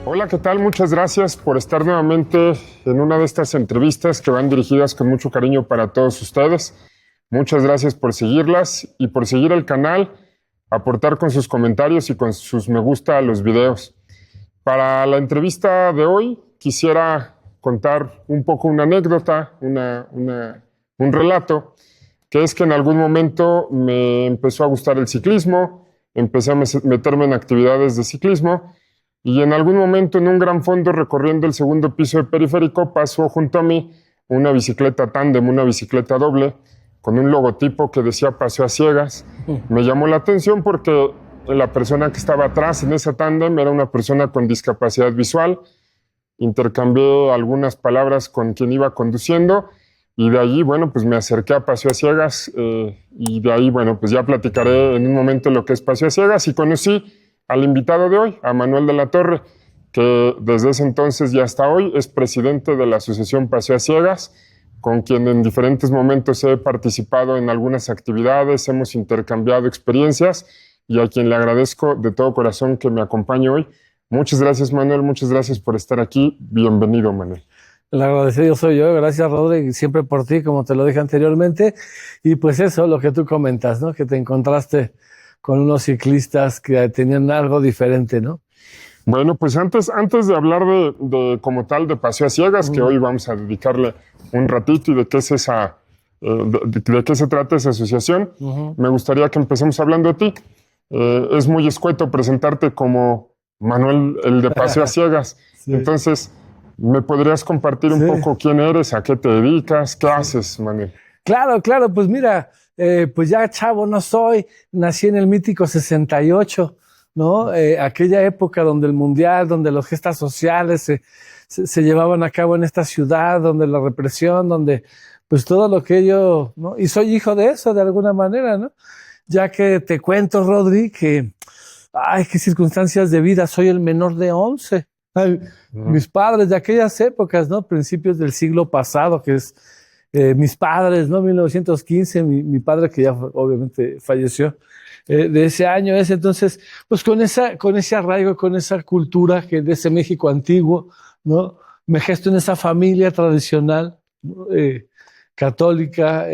Hola, ¿qué tal? Muchas gracias por estar nuevamente en una de estas entrevistas que van dirigidas con mucho cariño para todos ustedes. Muchas gracias por seguirlas y por seguir el canal, aportar con sus comentarios y con sus me gusta a los videos. Para la entrevista de hoy quisiera contar un poco una anécdota, un relato, que es que en algún momento me empezó a gustar el ciclismo, empecé a meterme en actividades de ciclismo. Y en algún momento, en un gran fondo, recorriendo el segundo piso de Periférico, pasó junto a mí una bicicleta tándem, una bicicleta doble, con un logotipo que decía Paseo a Ciegas. Me llamó la atención porque la persona que estaba atrás en esa tándem era una persona con discapacidad visual. Intercambié algunas palabras con quien iba conduciendo y de allí, bueno, pues me acerqué a Paseo a Ciegas y de ahí, bueno, pues ya platicaré en un momento lo que es Paseo a Ciegas y conocí al invitado de hoy, a Manuel de la Torre, que desde ese entonces y hasta hoy es presidente de la Asociación Paseo a Ciegas, con quien en diferentes momentos he participado en algunas actividades, hemos intercambiado experiencias y a quien le agradezco de todo corazón que me acompañe hoy. Muchas gracias, Manuel, muchas gracias por estar aquí. Bienvenido, Manuel. El agradecido soy yo, gracias, Rodri, siempre por ti, como te lo dije anteriormente. Y pues eso, lo que tú comentas, ¿no? Que te encontraste con unos ciclistas que tenían algo diferente, ¿no? Bueno, pues antes de hablar de como tal de Paseo a Ciegas, que hoy vamos a dedicarle un ratito y de qué es esa, de qué se trata esa asociación, me gustaría que empecemos hablando de ti. Es muy escueto presentarte como Manuel, el de Paseo a Ciegas. Sí. Entonces, ¿me podrías compartir un poco quién eres, a qué te dedicas, qué haces, Manuel? Claro, pues mira, pues ya chavo no soy, nací en el mítico 68, ¿no? Aquella época donde el mundial, donde las gestas sociales se llevaban a cabo en esta ciudad, donde la represión, donde pues todo lo que yo, ¿no? Y soy hijo de eso de alguna manera, ¿no? Ya que te cuento, Rodri, que, ay, qué circunstancias de vida, soy el menor de 11. Ay, mis padres de aquellas épocas, ¿no? Principios del siglo pasado, que es mis padres, ¿no? 1915, mi padre que ya obviamente falleció de ese año, entonces, pues con ese arraigo, con esa cultura que de ese México antiguo, ¿no? Me gesto en esa familia tradicional, ¿no? Católica,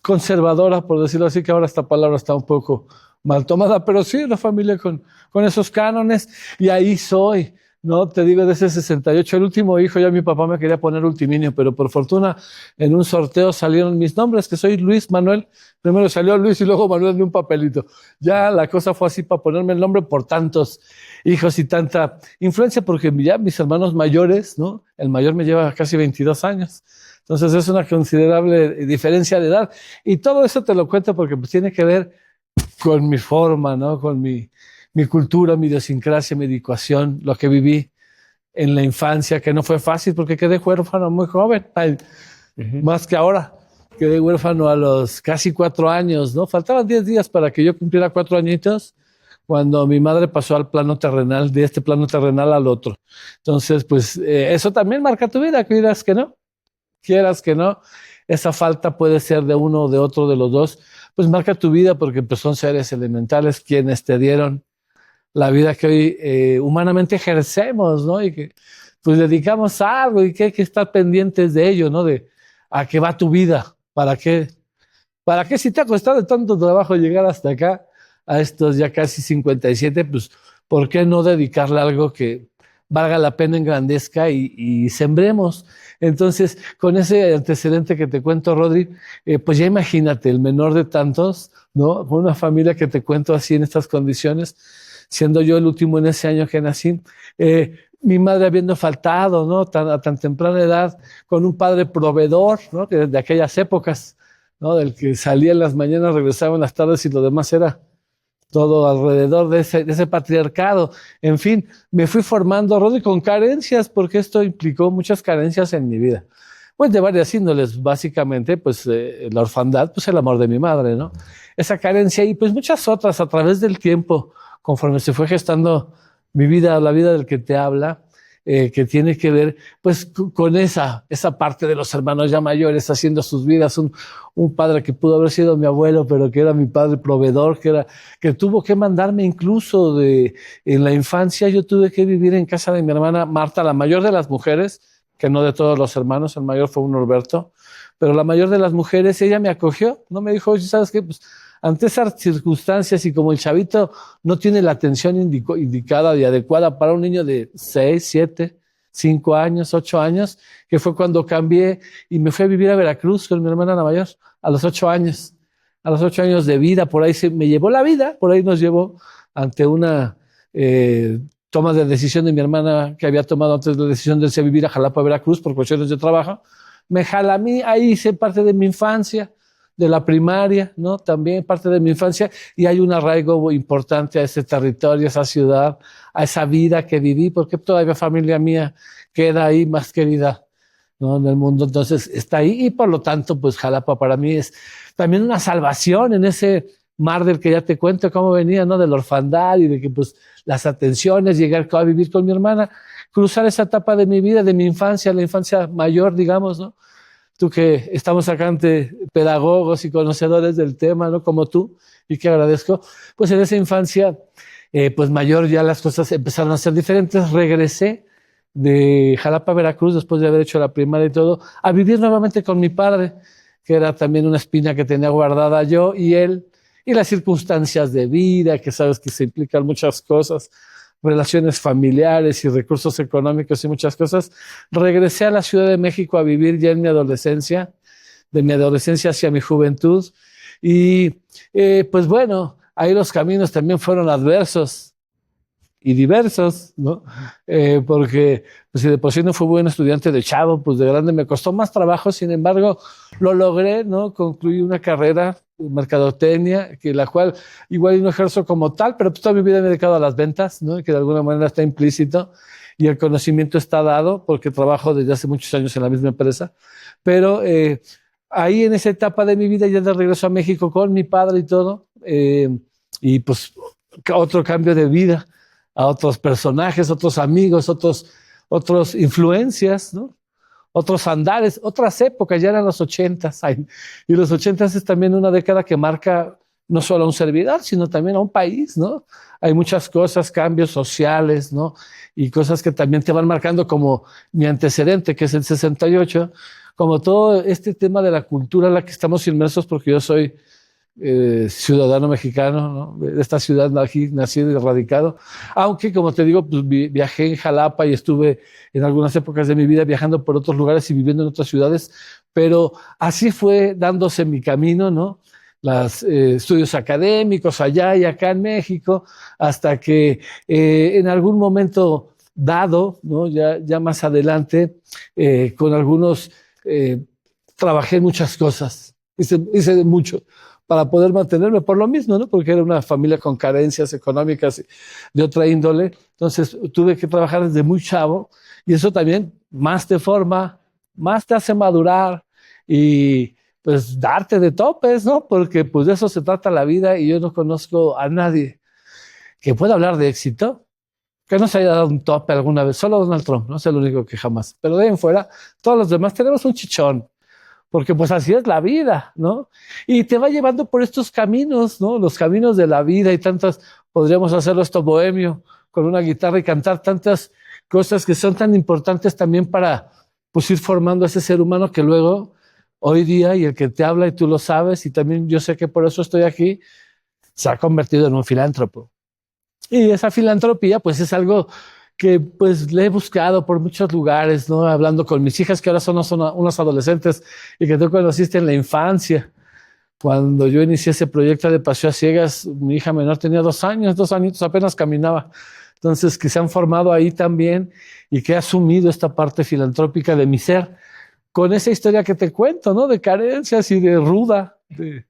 conservadora, por decirlo así, que ahora esta palabra está un poco mal tomada, pero sí, una familia con esos cánones, y ahí soy, ¿no? Te digo, de ese 68, el último hijo, ya mi papá me quería poner Ultiminio, pero por fortuna en un sorteo salieron mis nombres, que soy Luis Manuel. Primero salió Luis y luego Manuel de un papelito. Ya la cosa fue así para ponerme el nombre por tantos hijos y tanta influencia, porque ya mis hermanos mayores, ¿no? El mayor me lleva casi 22 años. Entonces es una considerable diferencia de edad. Y todo eso te lo cuento porque pues tiene que ver con mi forma, ¿no? Con mi cultura, mi idiosincrasia, mi educación, lo que viví en la infancia, que no fue fácil porque quedé huérfano muy joven. Ay, más que ahora. Quedé huérfano a los casi 4 años, ¿no? Faltaban 10 días para que yo cumpliera 4 añitos cuando mi madre pasó al plano terrenal, de este plano terrenal al otro. Entonces, pues eso también marca tu vida, quieras que no. Esa falta puede ser de uno o de otro de los dos, pues marca tu vida porque pues, son seres elementales quienes te dieron la vida que hoy humanamente ejercemos, ¿no? Y que pues dedicamos a algo y que hay que estar pendientes de ello, ¿no? De a qué va tu vida, ¿para qué si te ha costado tanto trabajo llegar hasta acá, a estos ya casi 57, pues ¿por qué no dedicarle algo que valga la pena, engrandezca y sembremos? Entonces, con ese antecedente que te cuento, Rodri, pues ya imagínate, el menor de tantos, ¿no? Con una familia que te cuento así en estas condiciones, siendo yo el último en ese año que nací, mi madre habiendo faltado, ¿no? A tan temprana edad, con un padre proveedor, ¿no? Que de aquellas épocas, ¿no? Del que salía en las mañanas, regresaba en las tardes y lo demás era todo alrededor de ese patriarcado. En fin, me fui formando, Rodri, con carencias, porque esto implicó muchas carencias en mi vida. Pues de varias índoles, básicamente, pues la orfandad, pues el amor de mi madre, ¿no? Esa carencia y pues muchas otras a través del tiempo, conforme se fue gestando mi vida, la vida del que te habla, que tiene que ver pues con esa parte de los hermanos ya mayores haciendo sus vidas, un padre que pudo haber sido mi abuelo, pero que era mi padre proveedor, que tuvo que mandarme incluso en la infancia. Yo tuve que vivir en casa de mi hermana Marta, la mayor de las mujeres, que no de todos los hermanos, el mayor fue un Norberto, pero la mayor de las mujeres, ella me acogió, no me dijo, oye, ¿sabes qué? Pues ante esas circunstancias y como el chavito no tiene la atención indicada y adecuada para un niño de 6, 7, 5 años, 8 años, que fue cuando cambié y me fui a vivir a Veracruz con mi hermana la mayor a los 8 años. A los 8 años de vida, por ahí me llevó la vida, por ahí nos llevó ante una toma de decisión de mi hermana que había tomado antes la decisión de irse a vivir a Jalapa, Veracruz, por cuestiones de trabajo. Me jala a mí, ahí hice parte de mi infancia, de la primaria, ¿no? También parte de mi infancia, y hay un arraigo importante a ese territorio, a esa ciudad, a esa vida que viví, porque todavía familia mía queda ahí más querida, ¿no? En el mundo, entonces está ahí, y por lo tanto, pues Jalapa para mí es también una salvación en ese mar del que ya te cuento cómo venía, ¿no? Del orfandad y de que pues las atenciones, llegar a vivir con mi hermana, cruzar esa etapa de mi vida, de mi infancia, la infancia mayor, digamos, ¿no? Tú que estamos acá ante pedagogos y conocedores del tema, ¿no? Como tú, y que agradezco, pues en esa infancia, pues mayor ya las cosas empezaron a ser diferentes. Regresé de Jalapa, Veracruz, después de haber hecho la primaria y todo, a vivir nuevamente con mi padre, que era también una espina que tenía guardada yo y él, y las circunstancias de vida, que sabes que se implican muchas cosas, relaciones familiares y recursos económicos y muchas cosas. Regresé a la Ciudad de México a vivir ya en mi adolescencia, de mi adolescencia hacia mi juventud. Y pues bueno, ahí los caminos también fueron adversos y diversos, ¿no? Porque pues, si de por sí no fui buen estudiante de chavo, pues de grande me costó más trabajo, sin embargo, lo logré, ¿no? Concluí una carrera de mercadotecnia, que la cual igual no ejerzo como tal, pero pues toda mi vida me he dedicado a las ventas, ¿no? Que de alguna manera está implícito y el conocimiento está dado, porque trabajo desde hace muchos años en la misma empresa, pero ahí en esa etapa de mi vida, ya de regreso a México con mi padre y todo, y pues otro cambio de vida, a otros personajes, otros amigos, otros influencias, ¿no? Otros andares, otras épocas, ya eran los 80s. Y los 80s es también una década que marca no solo a un servidor, sino también a un país, ¿no? Hay muchas cosas, cambios sociales, ¿no? Y cosas que también te van marcando, como mi antecedente, que es el 68, como todo este tema de la cultura en la que estamos inmersos, porque yo soy ciudadano mexicano, ¿no? De esta ciudad nacido y radicado, aunque como te digo, pues viajé en Jalapa y estuve en algunas épocas de mi vida viajando por otros lugares y viviendo en otras ciudades, pero así fue dándose mi camino, ¿no? Los estudios académicos allá y acá en México, hasta que en algún momento dado, ¿no? Ya más adelante, con algunos, trabajé en muchas cosas, hice de mucho para poder mantenerme por lo mismo, ¿no? Porque era una familia con carencias económicas de otra índole. Entonces tuve que trabajar desde muy chavo y eso también más te forma, más te hace madurar y pues darte de topes, ¿no? Porque pues de eso se trata la vida y yo no conozco a nadie que pueda hablar de éxito que no se haya dado un tope alguna vez. Solo Donald Trump, no es el único que jamás. Pero de ahí en fuera, todos los demás tenemos un chichón. Porque pues así es la vida, ¿no? Y te va llevando por estos caminos, ¿no? Los caminos de la vida y tantas, podríamos hacerlo esto bohemio, con una guitarra y cantar tantas cosas que son tan importantes también para pues ir formando a ese ser humano que luego, hoy día, y el que te habla y tú lo sabes, y también yo sé que por eso estoy aquí, se ha convertido en un filántropo. Y esa filantropía pues es algo que pues le he buscado por muchos lugares, ¿no? Hablando con mis hijas que ahora son unos adolescentes y que tú conociste en la infancia. Cuando yo inicié ese proyecto de Paseo a Ciegas, mi hija menor tenía 2 años, 2 añitos, apenas caminaba. Entonces, que se han formado ahí también y que he asumido esta parte filantrópica de mi ser, con esa historia que te cuento, ¿no? De carencias y de ruda, de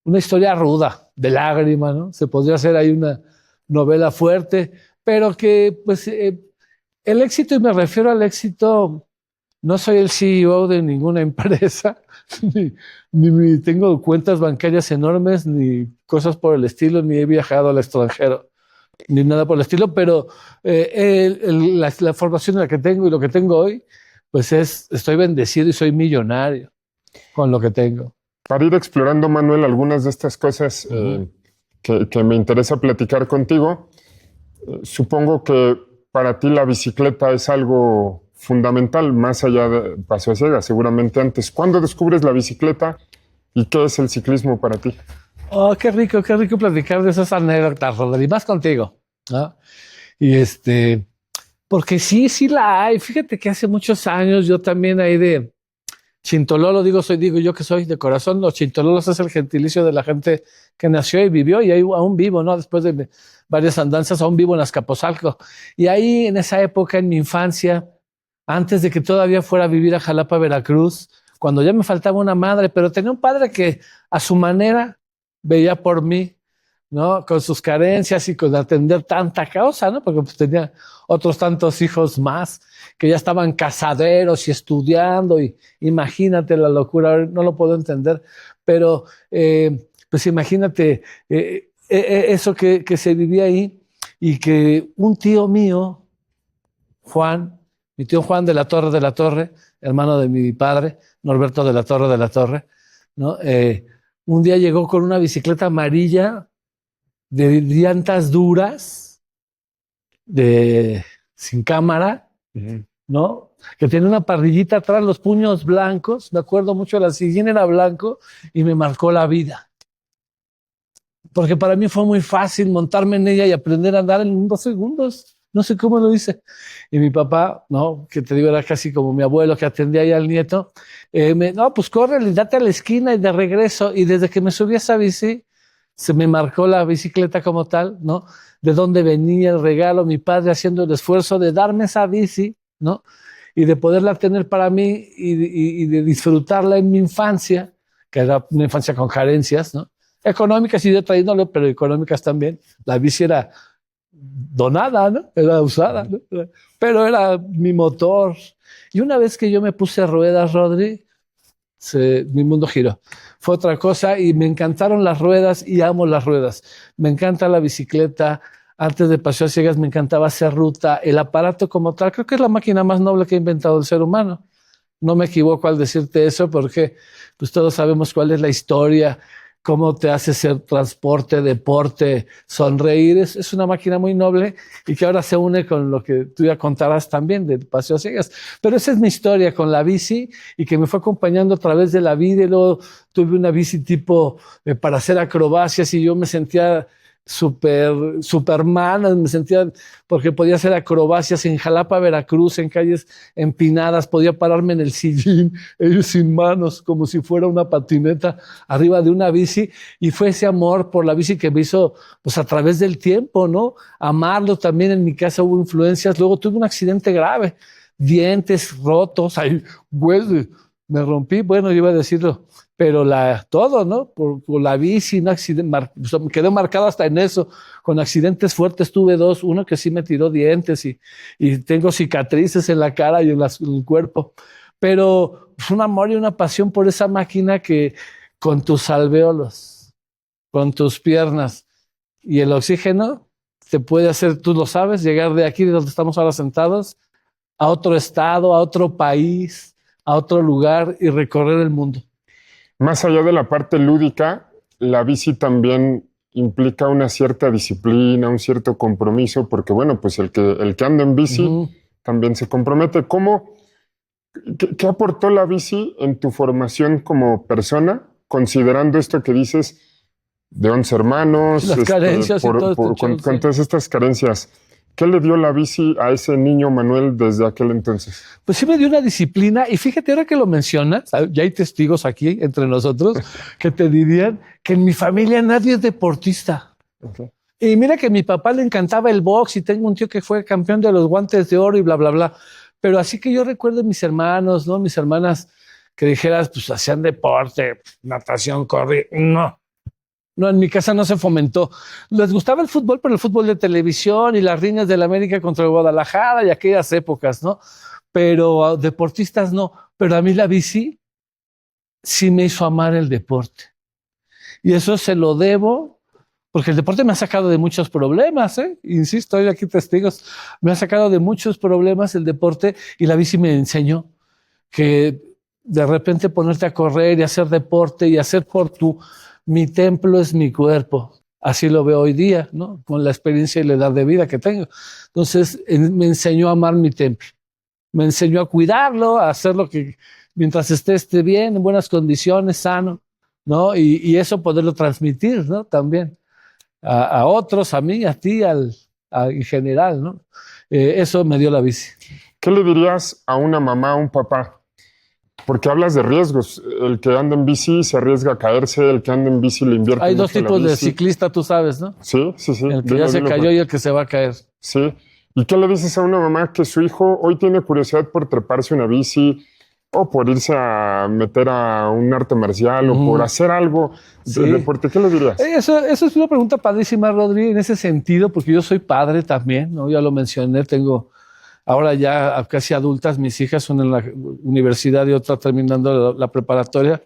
una historia ruda, de lágrima, ¿no? Se podría hacer ahí una novela fuerte, pero que pues el éxito, y me refiero al éxito, no soy el CEO de ninguna empresa, ni tengo cuentas bancarias enormes, ni cosas por el estilo, ni he viajado al extranjero. ni nada por el estilo, pero la formación en la que tengo y lo que tengo hoy, pues estoy bendecido y soy millonario con lo que tengo. Para ir explorando, Manuel, algunas de estas cosas que me interesa platicar contigo, supongo que para ti la bicicleta es algo fundamental, más allá de Paseo a Ciegas, seguramente antes. ¿Cuándo descubres la bicicleta y qué es el ciclismo para ti? Oh, qué rico platicar de esas anécdotas, Rodri, más contigo, ¿no? Y porque sí la hay. Fíjate que hace muchos años yo también ahí de Chintololo, digo yo que soy de corazón, los chintololos es el gentilicio de la gente que nació y vivió, y ahí aún vivo, ¿no? Después de varias andanzas, aún vivo en Azcapotzalco. Y ahí en esa época, en mi infancia, antes de que todavía fuera a vivir a Jalapa, Veracruz, cuando ya me faltaba una madre, pero tenía un padre que a su manera veía por mí, ¿no? Con sus carencias y con atender tanta causa, ¿no? Porque pues tenía otros tantos hijos más que ya estaban casaderos y estudiando, y imagínate la locura, no lo puedo entender, pero pues imagínate eso que se vivía ahí, y que un tío mío, Juan, mi tío Juan de la Torre, hermano de mi padre, Norberto de la Torre, ¿no? Un día llegó con una bicicleta amarilla de llantas duras, sin cámara, ¿no? Que tiene una parrillita atrás, los puños blancos. Me acuerdo mucho, la sillín era blanco y me marcó la vida. Porque para mí fue muy fácil montarme en ella y aprender a andar en 2 segundos. No sé cómo lo hice. Y mi papá, ¿no? Que te digo, era casi como mi abuelo que atendía ahí al nieto. No, pues corre, date a la esquina y de regreso. Y desde que me subí a esa bici, se me marcó la bicicleta como tal, ¿no? De dónde venía el regalo, mi padre haciendo el esfuerzo de darme esa bici, ¿no? Y de poderla tener para mí y de disfrutarla en mi infancia, que era una infancia con carencias, ¿no? Económicas y de otra índole, pero económicas también. La bici era donada, ¿no? Era usada, ¿no? Pero era mi motor. Y una vez que yo me puse ruedas, Rodri, mi mundo giró. Fue otra cosa y me encantaron las ruedas y amo las ruedas. Me encanta la bicicleta. Antes de Paseo a Ciegas me encantaba hacer ruta. El aparato como tal, creo que es la máquina más noble que ha inventado el ser humano. No me equivoco al decirte eso, porque pues todos sabemos cuál es la historia, cómo te hace ser transporte, deporte, sonreír. Es una máquina muy noble y que ahora se une con lo que tú ya contarás también de Paseo a Ciegas. Pero esa es mi historia con la bici, y que me fue acompañando a través de la vida. Y luego tuve una bici tipo para hacer acrobacias, y yo me sentía Superman, me sentía, porque podía hacer acrobacias en Jalapa, Veracruz, en calles empinadas, podía pararme en el sillín, ellos sin manos, como si fuera una patineta arriba de una bici. Y fue ese amor por la bici que me hizo, pues a través del tiempo, ¿no? Amarlo. También en mi casa hubo influencias. Luego tuve un accidente grave, dientes rotos, ahí, güey, me rompí, bueno, yo iba a decirlo, pero todo, ¿no? Por la bici, un accidente, me quedé marcado hasta en eso. Con accidentes fuertes tuve 2, uno que sí me tiró dientes, y tengo cicatrices en la cara y en el cuerpo. Pero es un amor y una pasión por esa máquina que con tus alvéolos, con tus piernas y el oxígeno, te puede hacer, tú lo sabes, llegar de aquí, de donde estamos ahora sentados, a otro estado, a otro país, a otro lugar, y recorrer el mundo. Más allá de la parte lúdica, la bici también implica una cierta disciplina, un cierto compromiso, porque bueno, pues el que anda en bici también se compromete. ¿Qué aportó la bici en tu formación como persona, considerando esto que dices de 11 hermanos, las carencias y todo con todas estas carencias? ¿Qué le dio la bici a ese niño Manuel desde aquel entonces? Pues sí me dio una disciplina, y fíjate, ahora que lo mencionas, ya hay testigos aquí entre nosotros que te dirían que en mi familia nadie es deportista. Okay. Y mira que a mi papá le encantaba el box, y tengo un tío que fue campeón de los guantes de oro y bla, bla, bla. Pero así que yo recuerdo mis hermanos, ¿no? Mis hermanas que dijeras, pues hacían deporte, natación, correr. No, en mi casa no se fomentó. Les gustaba el fútbol, pero el fútbol de televisión y las riñas del América contra el Guadalajara y aquellas épocas, ¿no? Pero deportistas no. Pero a mí la bici sí me hizo amar el deporte. Y eso se lo debo porque el deporte me ha sacado de muchos problemas, ¿eh? Insisto, hay aquí testigos, me ha sacado de muchos problemas el deporte y la bici me enseñó que de repente ponerte a correr y hacer deporte y hacer mi templo es mi cuerpo. Así lo veo hoy día, ¿no? Con la experiencia y la edad de vida que tengo. Entonces, me enseñó a amar mi templo. Me enseñó a cuidarlo, a hacerlo que mientras esté bien, en buenas condiciones, sano, ¿no? Y eso poderlo transmitir, ¿no? También a otros, a mí, a ti, en general, ¿no? Eso me dio la bici. ¿Qué le dirías a una mamá, a un papá? Porque hablas de riesgos. El que anda en bici se arriesga a caerse, el que anda en bici le invierte Hay mucho dos a la tipos de bici. ciclista, tú sabes, ¿no? Sí, sí, sí. El que ya se cayó y el que se va a caer. Sí. ¿Y qué le dices a una mamá que su hijo hoy tiene curiosidad por treparse una bici o por irse a meter a un arte marcial o por hacer algo de deporte? ¿Qué le dirías? Eso es una pregunta padrísima, Rodri, en ese sentido, porque yo soy padre también, ¿no? Ya lo mencioné, tengo ahora ya casi adultas, mis hijas, una en la universidad y otra terminando la preparatoria.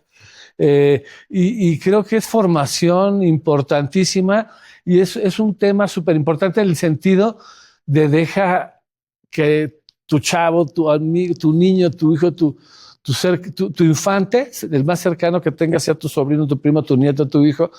Y creo que es formación importantísima y es un tema súper importante en el sentido de deja que tu chavo, tu amigo, tu niño, tu hijo, tu infante, el más cercano que tengas, sea tu sobrino, tu primo, tu nieto, tu hijo,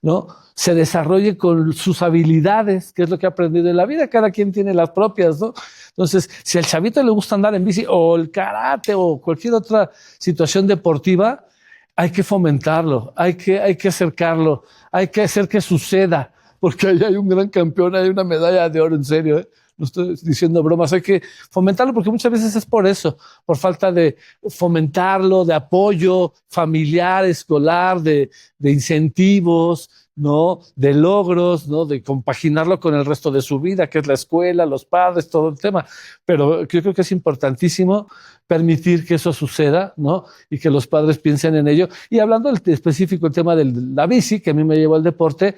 ¿no? Se desarrolle con sus habilidades, que es lo que ha aprendido en la vida. Cada quien tiene las propias, ¿no? Entonces, si al chavito le gusta andar en bici o el karate o cualquier otra situación deportiva, hay que fomentarlo, hay que acercarlo, hay que hacer que suceda, porque ahí hay un gran campeón, hay una medalla de oro, en serio, ¿eh? No estoy diciendo bromas, hay que fomentarlo porque muchas veces es por eso, por falta de fomentarlo, de apoyo familiar, escolar, de incentivos, ¿no? De logros, ¿no? De compaginarlo con el resto de su vida, que es la escuela, los padres, todo el tema. Pero yo creo que es importantísimo permitir que eso suceda, ¿no? Y que los padres piensen en ello. Y hablando del específico, el tema de la bici, que a mí me llevó al deporte,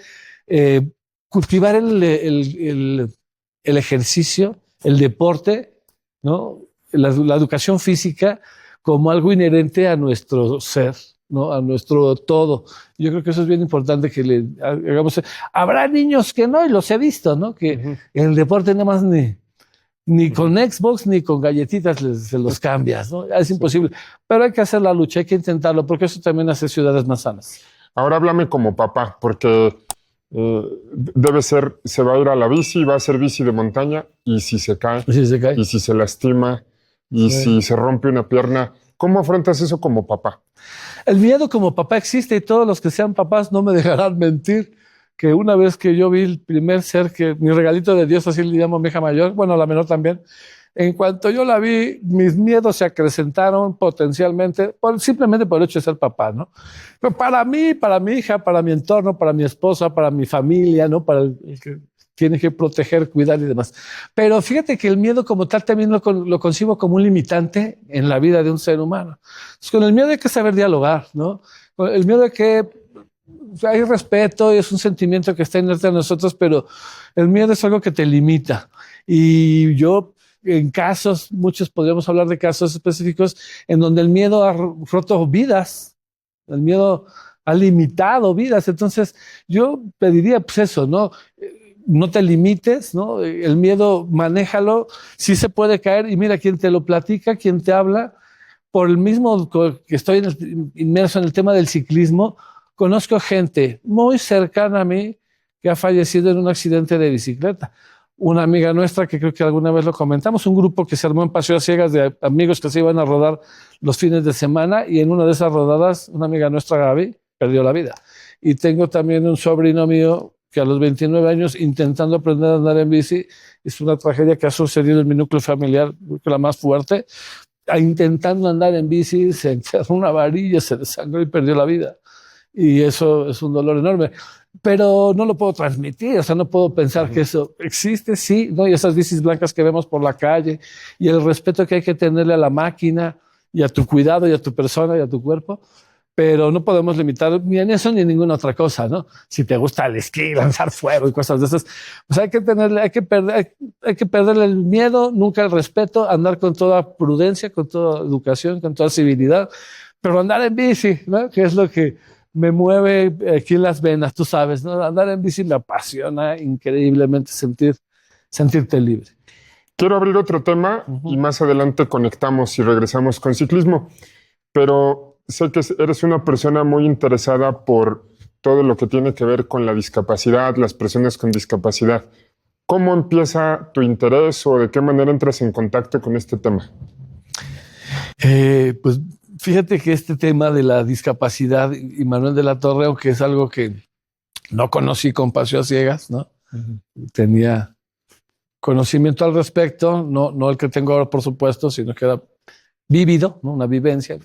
cultivar el ejercicio, el deporte, ¿no? La educación física como algo inherente a nuestro ser, ¿no? A nuestro todo. Yo creo que eso es bien importante que le hagamos. Habrá niños que no, y los he visto, ¿no? Que en el deporte nada más ni con Xbox ni con galletitas se los cambias, ¿no? Es imposible. Pero hay que hacer la lucha, hay que intentarlo, porque eso también hace ciudades más sanas. Ahora háblame como papá, porque debe ser, se va a ir a la bici, va a hacer bici de montaña, y si se cae, y si se lastima, y si se rompe una pierna, ¿cómo afrontas eso como papá? El miedo como papá existe y todos los que sean papás no me dejarán mentir que una vez que yo vi el primer ser, que mi regalito de Dios, así le llamo a mi hija mayor, bueno, la menor también, en cuanto yo la vi, mis miedos se acrecentaron potencialmente, simplemente por el hecho de ser papá, ¿no? Pero para mí, para mi hija, para mi entorno, para mi esposa, para mi familia, ¿no? Para el que tiene que proteger, cuidar y demás. Pero fíjate que el miedo como tal también lo concibo como un limitante en la vida de un ser humano. Entonces, con el miedo hay que saber dialogar, ¿no? Con el miedo hay que hay respeto y es un sentimiento que está inerte a nosotros, pero el miedo es algo que te limita. Y yo, en casos, muchos podríamos hablar de casos específicos en donde el miedo ha roto vidas, el miedo ha limitado vidas. Entonces, yo pediría pues eso, ¿no? No te limites, ¿no? El miedo, manéjalo. Sí se puede caer y mira quién te lo platica, quién te habla. Por el mismo que estoy inmerso en el tema del ciclismo, conozco gente muy cercana a mí que ha fallecido en un accidente de bicicleta. Una amiga nuestra, que creo que alguna vez lo comentamos, un grupo que se armó en Paseo a Ciegas de amigos que se iban a rodar los fines de semana, y en una de esas rodadas, una amiga nuestra, Gaby, perdió la vida. Y tengo también un sobrino mío que a los 29 años, intentando aprender a andar en bici, es una tragedia que ha sucedido en mi núcleo familiar, creo que la más fuerte, intentando andar en bici, se encerró una varilla, se desangró y perdió la vida. Y eso es un dolor enorme. Pero no lo puedo transmitir, o sea, no puedo pensar que eso existe, sí, ¿no? Y esas bicis blancas que vemos por la calle, y el respeto que hay que tenerle a la máquina, y a tu cuidado, y a tu persona, y a tu cuerpo, pero no podemos limitar ni en eso ni en ninguna otra cosa, ¿no? Si te gusta el esquí, lanzar fuego y cosas de esas, pues hay que perderle el miedo, nunca el respeto, andar con toda prudencia, con toda educación, con toda civilidad, pero andar en bici, ¿no? Que es lo que me mueve aquí en las venas, tú sabes, ¿no? Andar en bici me apasiona increíblemente sentirte libre. Quiero abrir otro tema y más adelante conectamos y regresamos con ciclismo, pero sé que eres una persona muy interesada por todo lo que tiene que ver con la discapacidad, las personas con discapacidad. ¿Cómo empieza tu interés o de qué manera entras en contacto con este tema? Pues fíjate que este tema de la discapacidad y Manuel de la Torre, aunque es algo que no conocí con Paseo a Ciegas, ¿no? Tenía conocimiento al respecto, no el que tengo ahora, por supuesto, sino que era vívido, ¿no? Una vivencia.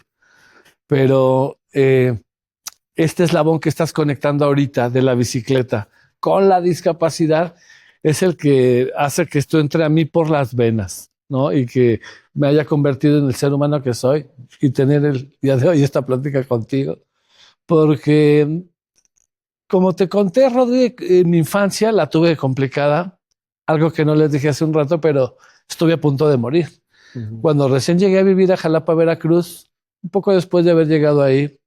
Pero este eslabón que estás conectando ahorita de la bicicleta con la discapacidad es el que hace que esto entre a mí por las venas, ¿no? Y que me haya convertido en el ser humano que soy y tener el día de hoy esta plática contigo. Porque, como te conté, Rodri, en mi infancia la tuve complicada, algo que no les dije hace un rato, pero estuve a punto de morir. Cuando recién llegué a vivir a Jalapa, Veracruz, un poco después de haber llegado ahí,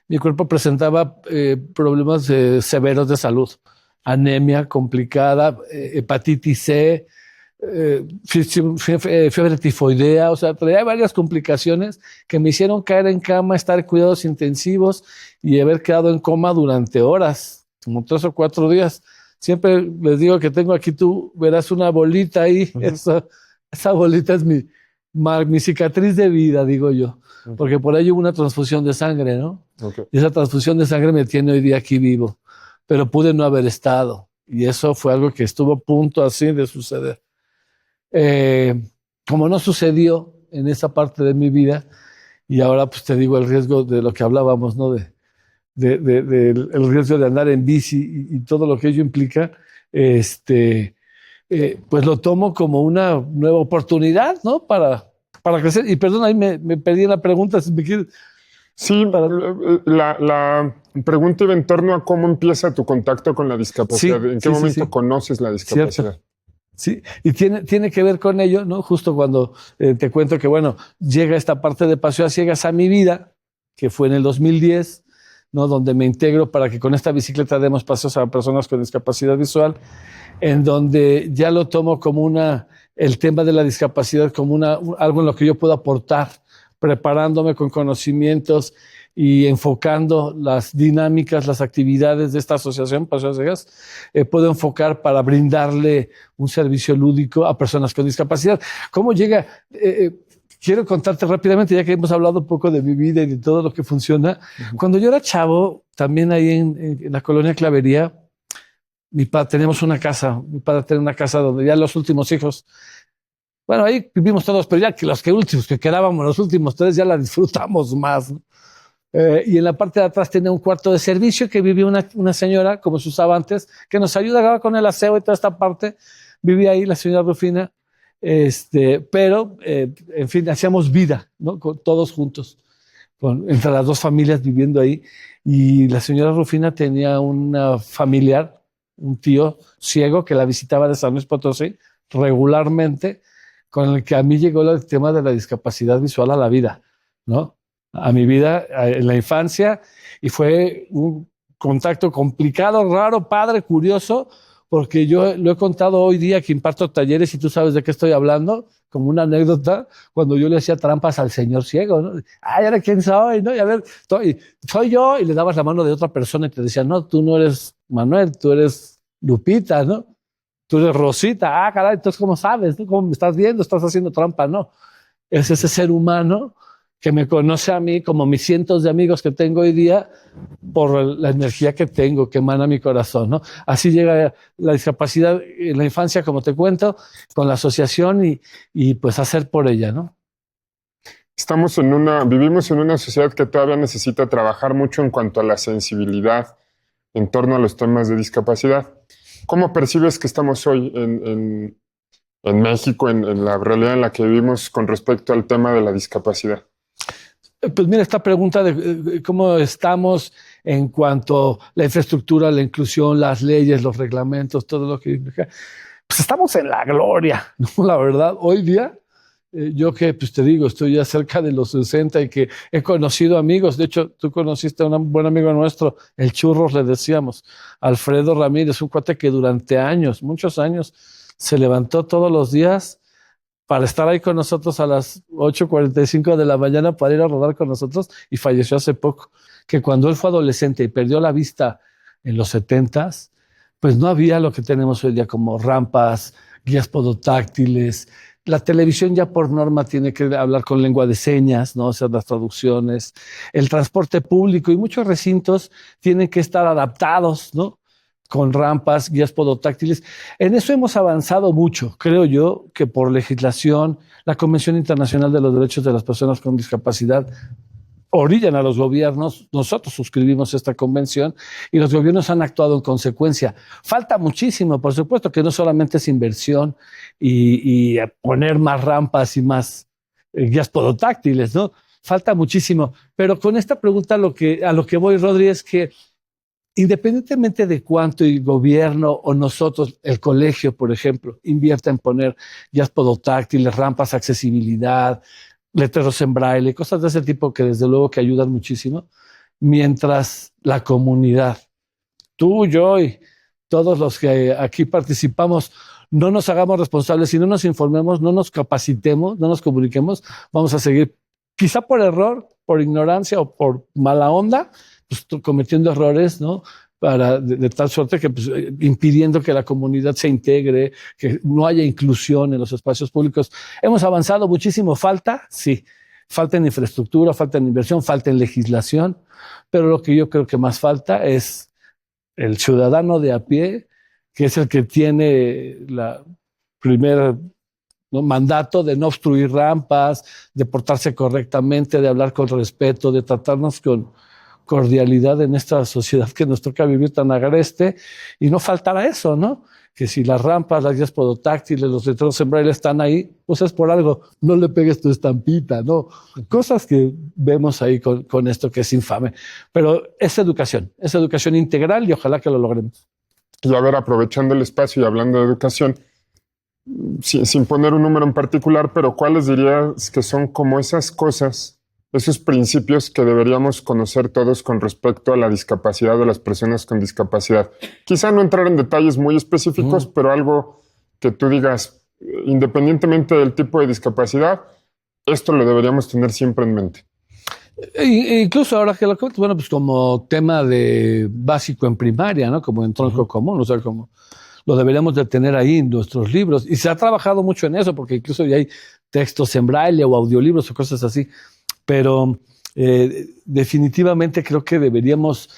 mi cuerpo presentaba problemas severos de salud. Anemia complicada, hepatitis C, fiebre tifoidea, o sea, traía varias complicaciones que me hicieron caer en cama, estar en cuidados intensivos y haber quedado en coma durante horas, como 3 o 4 días. Siempre les digo que tengo aquí, tú verás una bolita ahí, esa bolita es mi cicatriz de vida, digo yo, porque por ahí hubo una transfusión de sangre, ¿no? Y esa transfusión de sangre me tiene hoy día aquí vivo, pero pude no haber estado, y eso fue algo que estuvo a punto así de suceder. Como no sucedió en esa parte de mi vida, y ahora pues te digo el riesgo de lo que hablábamos, ¿no? El riesgo de andar en bici y todo lo que ello implica, pues lo tomo como una nueva oportunidad, ¿no? Para crecer. Y perdón, ahí me perdí en la pregunta. Si me quieres... Sí, la pregunta iba en torno a cómo empieza tu contacto con la discapacidad. Sí, ¿En qué momento conoces la discapacidad? Cierto. Sí, y tiene que ver con ello, ¿no? Justo cuando te cuento que, bueno, llega esta parte de Paseo a Ciegas a mi vida, que fue en el 2010, ¿no? Donde me integro para que con esta bicicleta demos paseos a personas con discapacidad visual, en donde ya lo tomo como el tema de la discapacidad como algo en lo que yo puedo aportar, preparándome con conocimientos y enfocando las dinámicas, las actividades de esta asociación, Paseo a Ciegas, puedo enfocar para brindarle un servicio lúdico a personas con discapacidad. ¿Cómo llega? Quiero contarte rápidamente, ya que hemos hablado un poco de mi vida y de todo lo que funciona. Cuando yo era chavo, también ahí en la colonia Clavería, teníamos una casa, mi padre tenía una casa donde ya los últimos hijos, bueno, ahí vivimos todos, pero ya que los últimos que quedábamos, los últimos 3, ya la disfrutamos más, ¿no? Y en la parte de atrás tenía un cuarto de servicio que vivía una señora, como se usaba antes, que nos ayudaba con el aseo y toda esta parte. Vivía ahí la señora Rufina, pero, en fin, hacíamos vida, ¿no? Todos juntos, entre las 2 familias viviendo ahí. Y la señora Rufina tenía una familiar, un tío ciego que la visitaba de San Luis Potosí regularmente, con el que a mí llegó el tema de la discapacidad visual a la vida, ¿no? A mi vida en la infancia, y fue un contacto complicado, raro, padre, curioso, porque yo lo he contado hoy día que imparto talleres y tú sabes de qué estoy hablando, como una anécdota, cuando yo le hacía trampas al señor ciego, ¿no? Ay, ¿ahora quién soy? ¿No? Y a ver, soy yo, y le dabas la mano de otra persona y te decía, no, tú no eres Manuel, tú eres Lupita, ¿no? Tú eres Rosita. Ah, caray, entonces, ¿cómo sabes? ¿No? ¿Cómo me estás viendo? ¿Estás haciendo trampa? No. Es ese ser humano que me conoce a mí como mis cientos de amigos que tengo hoy día por la energía que tengo, que emana mi corazón, ¿no? Así llega la discapacidad en la infancia, como te cuento, con la asociación y pues hacer por ella, ¿no? Vivimos en una sociedad que todavía necesita trabajar mucho en cuanto a la sensibilidad en torno a los temas de discapacidad. ¿Cómo percibes que estamos hoy en México, en la realidad en la que vivimos con respecto al tema de la discapacidad? Pues mira, esta pregunta de cómo estamos en cuanto a la infraestructura, la inclusión, las leyes, los reglamentos, todo lo que implica. Pues estamos en la gloria, ¿no? La verdad, hoy día Yo que, pues te digo, estoy ya cerca de los 60 y que he conocido amigos. De hecho, tú conociste a un buen amigo nuestro, el Churros, le decíamos, Alfredo Ramírez, un cuate que durante años, muchos años, se levantó todos los días para estar ahí con nosotros a las 8:45 de la mañana para ir a rodar con nosotros y falleció hace poco. Que cuando él fue adolescente y perdió la vista en los 70s, pues no había lo que tenemos hoy día como rampas, guías podotáctiles. La televisión ya por norma tiene que hablar con lengua de señas, ¿no? Hacer las traducciones. El transporte público y muchos recintos tienen que estar adaptados, ¿no? Con rampas, guías podotáctiles. En eso hemos avanzado mucho, creo yo, que por legislación, la Convención Internacional de los Derechos de las Personas con Discapacidad orillan a los gobiernos. Nosotros suscribimos esta convención y los gobiernos han actuado en consecuencia. Falta muchísimo, por supuesto, que no solamente es inversión y poner más rampas y más guías podotáctiles, ¿no? Falta muchísimo. Pero con esta pregunta a lo que voy, Rodri, es que independientemente de cuánto el gobierno o nosotros, el colegio, por ejemplo, invierta en poner guías podotáctiles, rampas, accesibilidad, letreros en braille, cosas de ese tipo que desde luego que ayudan muchísimo, mientras la comunidad, tú, yo y todos los que aquí participamos, no nos hagamos responsables y no nos informemos, no nos capacitemos, no nos comuniquemos, vamos a seguir, quizá por error, por ignorancia o por mala onda, pues, cometiendo errores, ¿no? De tal suerte que pues, impidiendo que la comunidad se integre, que no haya inclusión en los espacios públicos. Hemos avanzado muchísimo. ¿Falta? Sí. Falta en infraestructura, falta en inversión, falta en legislación, pero lo que yo creo que más falta es el ciudadano de a pie, que es el que tiene la primera, ¿no?, mandato de no obstruir rampas, de portarse correctamente, de hablar con respeto, de tratarnos con cordialidad en esta sociedad que nos toca vivir tan agreste, y no faltará eso, ¿no? Que si las rampas, las guías podotáctiles, los letreros en braille están ahí, pues es por algo, no le pegues tu estampita, ¿no? Cosas que vemos ahí con esto que es infame. Pero es educación integral y ojalá que lo logremos. Y a ver, aprovechando el espacio y hablando de educación, sin poner un número en particular, pero ¿cuáles dirías que son como esas cosas, esos principios que deberíamos conocer todos con respecto a la discapacidad de las personas con discapacidad? Quizá no entrar en detalles muy específicos, pero algo que tú digas, independientemente del tipo de discapacidad, esto lo deberíamos tener siempre en mente. Incluso ahora que lo comento, bueno, pues como tema de básico en primaria, ¿no? Como en tronco común, o sea, como lo deberíamos de tener ahí en nuestros libros. Y se ha trabajado mucho en eso, porque incluso ya hay textos en braille o audiolibros o cosas así. Pero definitivamente creo que deberíamos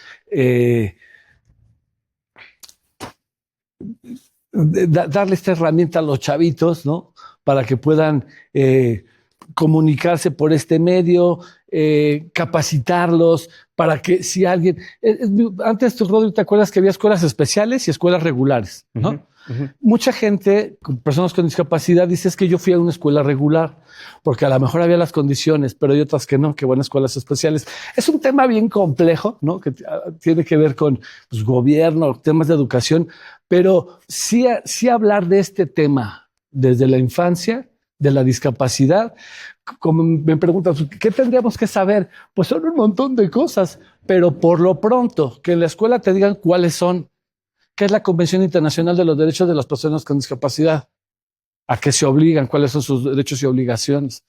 darle esta herramienta a los chavitos, ¿no? Para que puedan comunicarse por este medio, capacitarlos, para que si alguien... antes, tú, Rodri, ¿te acuerdas que había escuelas especiales y escuelas regulares, ¿no? Mucha gente, personas con discapacidad, dice es que yo fui a una escuela regular, porque a lo mejor había las condiciones, pero hay otras que no, que van a escuelas especiales. Es un tema bien complejo, ¿no? Que tiene que ver con pues, gobierno, temas de educación, pero sí hablar de este tema desde la infancia, de la discapacidad. Como me preguntan, ¿qué tendríamos que saber? Pues son un montón de cosas, pero por lo pronto, que en la escuela te digan cuáles son. ¿Qué es la Convención Internacional de los Derechos de las Personas con Discapacidad? ¿A qué se obligan? ¿Cuáles son sus derechos y obligaciones?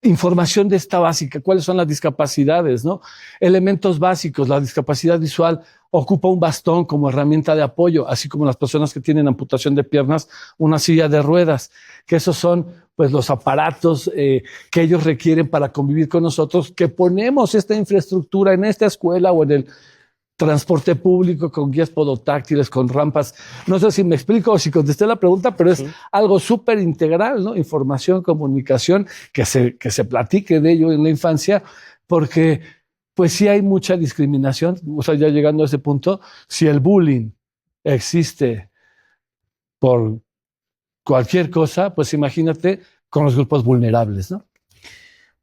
Información de esta básica, ¿cuáles son las discapacidades, ¿no? Elementos básicos, la discapacidad visual ocupa un bastón como herramienta de apoyo, así como las personas que tienen amputación de piernas, una silla de ruedas, que esos son pues los aparatos que ellos requieren para convivir con nosotros, que ponemos esta infraestructura en esta escuela o en el transporte público con guías podotáctiles, con rampas. No sé si me explico o si contesté la pregunta, pero es algo súper integral, ¿no? Información, comunicación, que se platique de ello en la infancia, porque pues sí hay mucha discriminación. O sea, ya llegando a ese punto, si el bullying existe por cualquier cosa, pues imagínate con los grupos vulnerables, ¿no?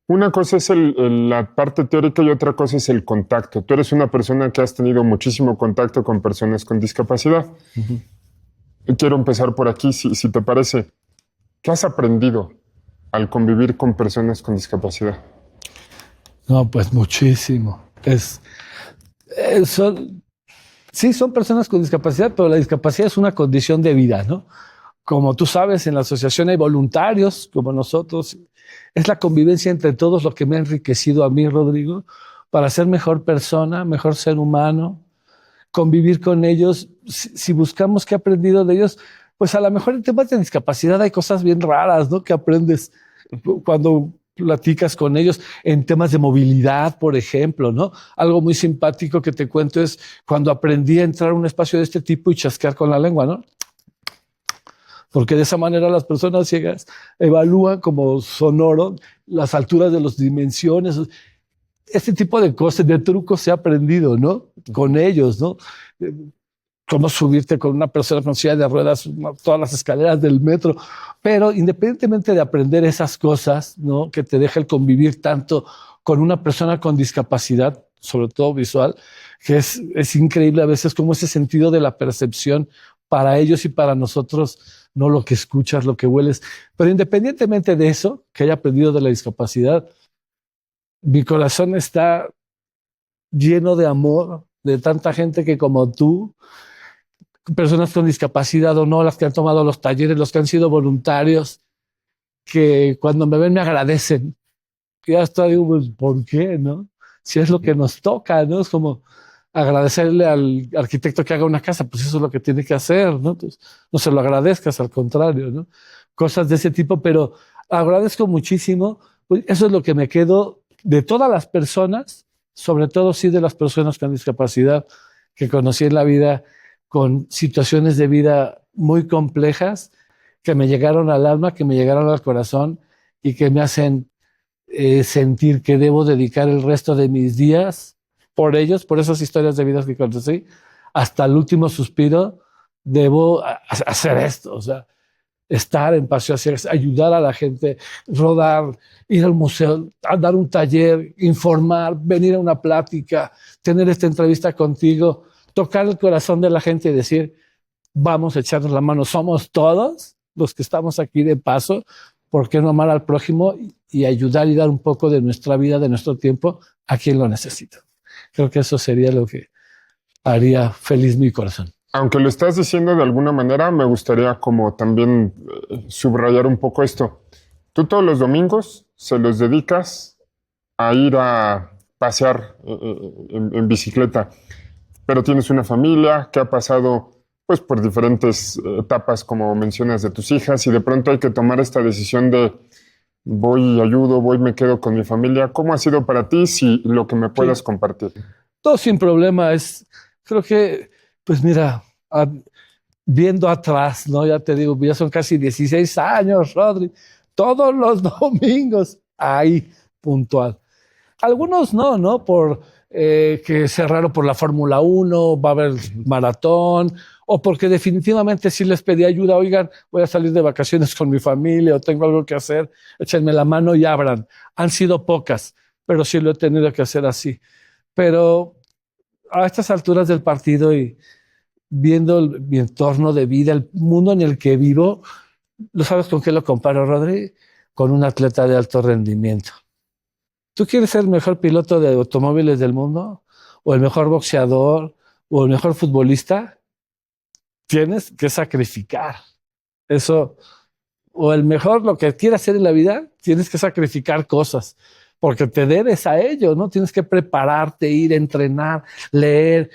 Una cosa es la parte teórica y otra cosa es el contacto. Tú eres una persona que has tenido muchísimo contacto con personas con discapacidad. Quiero empezar por aquí, si te parece. ¿Qué has aprendido al convivir con personas con discapacidad? No, pues muchísimo. Sí, son personas con discapacidad, pero la discapacidad es una condición de vida, ¿no? Como tú sabes, en la asociación hay voluntarios como nosotros. Es la convivencia entre todos lo que me ha enriquecido a mí, Rodrigo, para ser mejor persona, mejor ser humano, convivir con ellos. Si buscamos qué he aprendido de ellos, pues a lo mejor en temas de discapacidad hay cosas bien raras, ¿no? Que aprendes cuando platicas con ellos en temas de movilidad, por ejemplo, ¿no? Algo muy simpático que te cuento es cuando aprendí a entrar a un espacio de este tipo y chasquear con la lengua, ¿no? Porque de esa manera las personas ciegas evalúan como sonoro las alturas de las dimensiones. Este tipo de cosas, de trucos se ha aprendido, ¿no? Con ellos, ¿no? Cómo subirte con una persona con silla de ruedas, todas las escaleras del metro. Pero independientemente de aprender esas cosas, ¿no? Que te deja el convivir tanto con una persona con discapacidad, sobre todo visual, que es increíble a veces cómo ese sentido de la percepción para ellos y para nosotros, no lo que escuchas, lo que hueles. Pero independientemente de eso, que haya aprendido de la discapacidad, mi corazón está lleno de amor de tanta gente que como tú, personas con discapacidad o no, las que han tomado los talleres, los que han sido voluntarios, que cuando me ven me agradecen. Y hasta digo, pues, ¿por qué, no? Si es lo que nos toca, ¿no? Es como agradecerle al arquitecto que haga una casa, pues eso es lo que tiene que hacer, ¿no? Entonces, no se lo agradezcas, al contrario, ¿no? Cosas de ese tipo, pero agradezco muchísimo. Pues eso es lo que me quedo de todas las personas, sobre todo sí de las personas con discapacidad que conocí en la vida, con situaciones de vida muy complejas, que me llegaron al alma, que me llegaron al corazón y que me hacen sentir que debo dedicar el resto de mis días por ellos, por esas historias de vida que conocí, hasta el último suspiro, debo hacer esto, o sea, estar en Paseo hacia ayudar a la gente, rodar, ir al museo, a dar un taller, informar, venir a una plática, tener esta entrevista contigo, tocar el corazón de la gente y decir, vamos a echarnos la mano, somos todos los que estamos aquí de paso, ¿por qué no amar al prójimo y ayudar y dar un poco de nuestra vida, de nuestro tiempo a quien lo necesita? Creo que eso sería lo que haría feliz mi corazón. Aunque lo estás diciendo de alguna manera, me gustaría como también subrayar un poco esto. Tú todos los domingos se los dedicas a ir a pasear en bicicleta, pero tienes una familia que ha pasado pues por diferentes etapas, como mencionas, de tus hijas, y de pronto hay que tomar esta decisión de voy y ayudo, voy, me quedo con mi familia. ¿Cómo ha sido para ti, si lo que me puedas compartir? Todo sin problema. Creo que, pues mira, viendo atrás, ¿no? Ya te digo, ya son casi 16 años, Rodri, todos los domingos, ahí, puntual. Algunos no, por que cerraron por la Fórmula 1, va a haber maratón, o porque definitivamente sí les pedí ayuda, oigan, voy a salir de vacaciones con mi familia o tengo algo que hacer, échenme la mano y abran. Han sido pocas, pero sí lo he tenido que hacer así. Pero a estas alturas del partido y viendo mi entorno de vida, el mundo en el que vivo, ¿lo sabes con qué lo comparo, Rodri? Con un atleta de alto rendimiento. ¿Tú quieres ser el mejor piloto de automóviles del mundo? ¿O el mejor boxeador? ¿O el mejor futbolista? Tienes que sacrificar. Eso, o el mejor, lo que quieras hacer en la vida, tienes que sacrificar cosas, porque te debes a ello, ¿no? Tienes que prepararte, ir a entrenar, leer,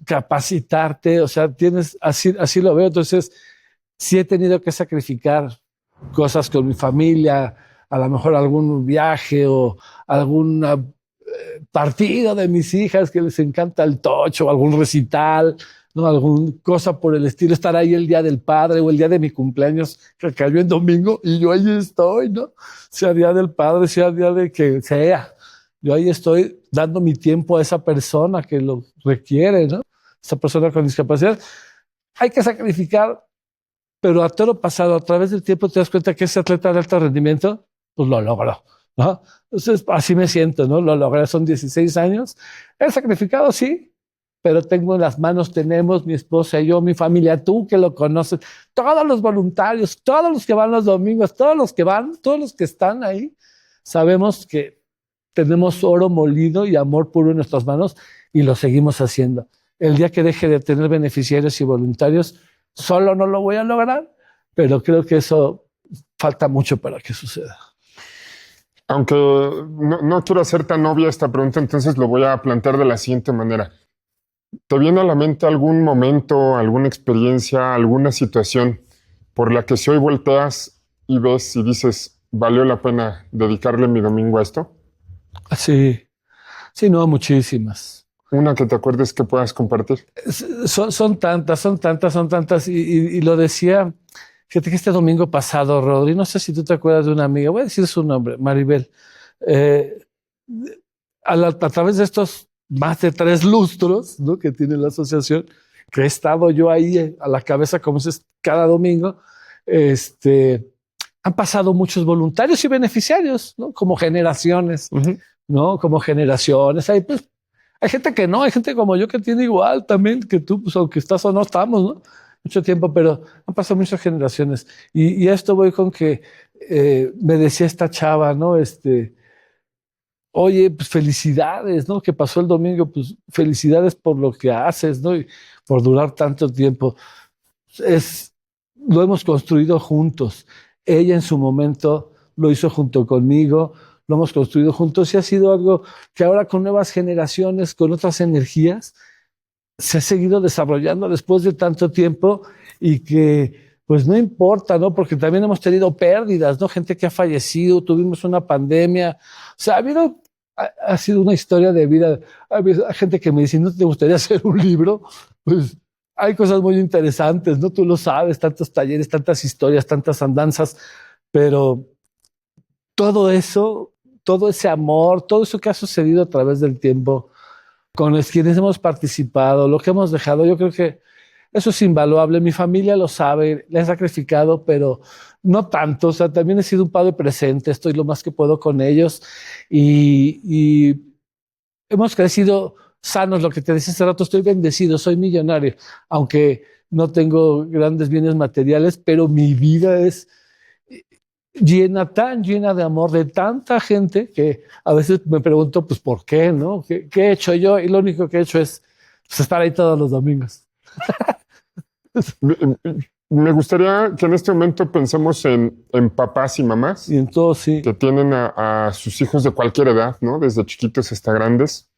capacitarte, o sea, así lo veo. Entonces, sí he tenido que sacrificar cosas con mi familia, a lo mejor algún viaje o algún partido de mis hijas que les encanta el tocho, algún recital, ¿no? Alguna cosa por el estilo, estar ahí el día del padre o el día de mi cumpleaños que cayó en domingo y yo ahí estoy, ¿no? Sea día del padre, sea día de que sea. Yo ahí estoy dando mi tiempo a esa persona que lo requiere, ¿no? Esa persona con discapacidad. Hay que sacrificar, pero a todo pasado, a través del tiempo te das cuenta que ese atleta de alto rendimiento, pues lo logró, ¿no? Entonces, así me siento, ¿no? Lo logré, son 16 años. He sacrificado, sí, pero tengo en las manos, tenemos mi esposa y yo, mi familia, tú que lo conoces, todos los voluntarios, todos los que van los domingos, todos los que están ahí, sabemos que tenemos oro molido y amor puro en nuestras manos y lo seguimos haciendo. El día que deje de tener beneficiarios y voluntarios, solo no lo voy a lograr, pero creo que eso falta mucho para que suceda. Aunque no quiero hacer tan obvia esta pregunta, entonces lo voy a plantear de la siguiente manera. ¿Te viene a la mente algún momento, alguna experiencia, alguna situación por la que si hoy volteas y ves y dices, valió la pena dedicarle mi domingo a esto? Sí, sí, no, muchísimas. Una que te acuerdes que puedas compartir. Son tantas. Y lo decía, fíjate que este domingo pasado, Rodri, no sé si tú te acuerdas de una amiga, voy a decir su nombre, Maribel. A través de estos más de 3 lustros, ¿no?, que tiene la asociación, que he estado yo ahí a la cabeza, como es cada domingo, han pasado muchos voluntarios y beneficiarios, ¿no?, como generaciones, ¿no? Como generaciones. Pues, hay gente que no, hay gente como yo que tiene igual también que tú, pues aunque estás o no estamos, ¿no? Mucho tiempo, pero han pasado muchas generaciones. Y a esto voy con que me decía esta chava, ¿no? Oye, pues felicidades, ¿no? Que pasó el domingo, pues felicidades por lo que haces, ¿no? Y por durar tanto tiempo. Lo hemos construido juntos. Ella en su momento lo hizo junto conmigo, lo hemos construido juntos y ha sido algo que ahora con nuevas generaciones, con otras energías, se ha seguido desarrollando después de tanto tiempo y que pues no importa, ¿no? Porque también hemos tenido pérdidas, ¿no? Gente que ha fallecido, tuvimos una pandemia. O sea, ha sido una historia de vida. Hay gente que me dice, ¿no te gustaría hacer un libro? Pues hay cosas muy interesantes, ¿no? Tú lo sabes, tantos talleres, tantas historias, tantas andanzas, pero todo eso, todo ese amor, todo eso que ha sucedido a través del tiempo, con los quienes hemos participado, lo que hemos dejado, yo creo que eso es invaluable. Mi familia lo sabe, le he sacrificado, pero no tanto. O sea, también he sido un padre presente, estoy lo más que puedo con ellos y hemos crecido sanos. Lo que te decía hace rato, estoy bendecido, soy millonario, aunque no tengo grandes bienes materiales, pero mi vida es tan llena de amor de tanta gente que a veces me pregunto, pues, ¿por qué, no? ¿Qué he hecho yo? Y lo único que he hecho es pues, estar ahí todos los domingos. Me gustaría que en este momento pensemos en papás y mamás Y entonces, sí. que tienen a sus hijos de cualquier edad, ¿no? Desde chiquitos hasta grandes,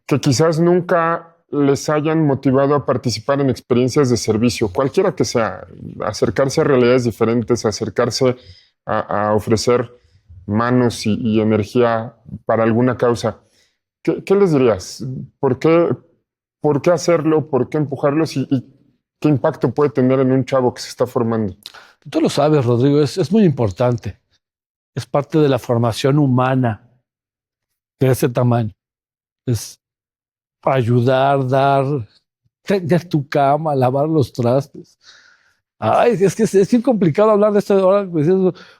que quizás nunca les hayan motivado a participar en experiencias de servicio, cualquiera que sea, acercarse a realidades diferentes, acercarse a ofrecer manos y energía para alguna causa. ¿Qué les dirías? ¿Por qué hacerlo? ¿Por qué empujarlos? ¿Y qué impacto puede tener en un chavo que se está formando? Tú lo sabes, Rodrigo, es muy importante. Es parte de la formación humana de ese tamaño. Es ayudar, dar, tener tu cama, lavar los trastes. Ay, es que es bien complicado hablar de esto ahora, pues,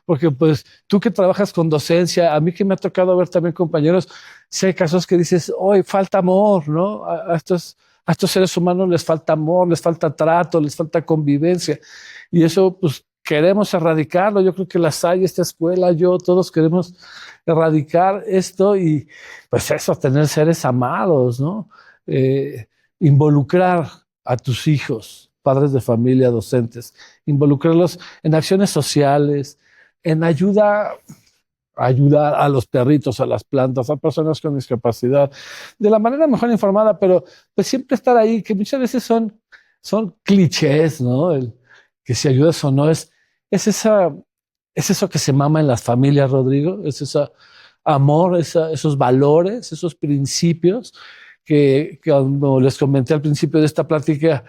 porque pues tú que trabajas con docencia, a mí que me ha tocado ver también compañeros, si hay casos que dices, hoy falta amor, ¿no? A estos seres humanos les falta amor, les falta trato, les falta convivencia. Y eso, pues, queremos erradicarlo. Yo creo que la SAI, esta escuela, todos queremos erradicar esto y, pues, eso, tener seres amados, ¿no? Involucrar a tus hijos, padres de familia, docentes, involucrarlos en acciones sociales, en ayudar a los perritos, a las plantas, a personas con discapacidad, de la manera mejor informada, pero pues siempre estar ahí, que muchas veces son clichés, ¿no? Que si ayudas o no, es eso que se mama en las familias, Rodrigo, es ese amor, esos valores, esos principios que como les comenté al principio de esta plática,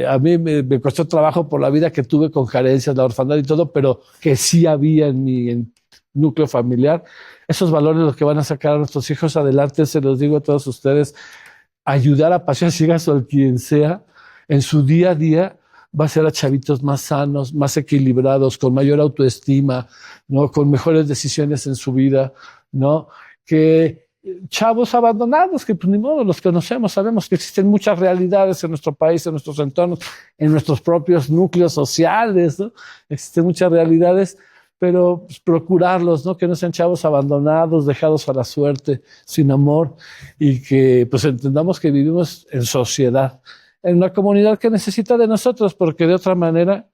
a mí me costó trabajo por la vida que tuve con carencias, la orfandad y todo, pero que sí había en mi núcleo familiar. Esos valores los que van a sacar a nuestros hijos adelante, se los digo a todos ustedes, ayudar a Pasión Ciegas o a quien sea, en su día a día, va a ser a chavitos más sanos, más equilibrados, con mayor autoestima, ¿no? Con mejores decisiones en su vida, ¿no? Que chavos abandonados, que pues ni modo, los conocemos, sabemos que existen muchas realidades en nuestro país, en nuestros entornos, en nuestros propios núcleos sociales, ¿no? Existen muchas realidades, pero pues, procurarlos, ¿no? Que no sean chavos abandonados, dejados a la suerte, sin amor, y que pues entendamos que vivimos en sociedad, en una comunidad que necesita de nosotros, porque de otra manera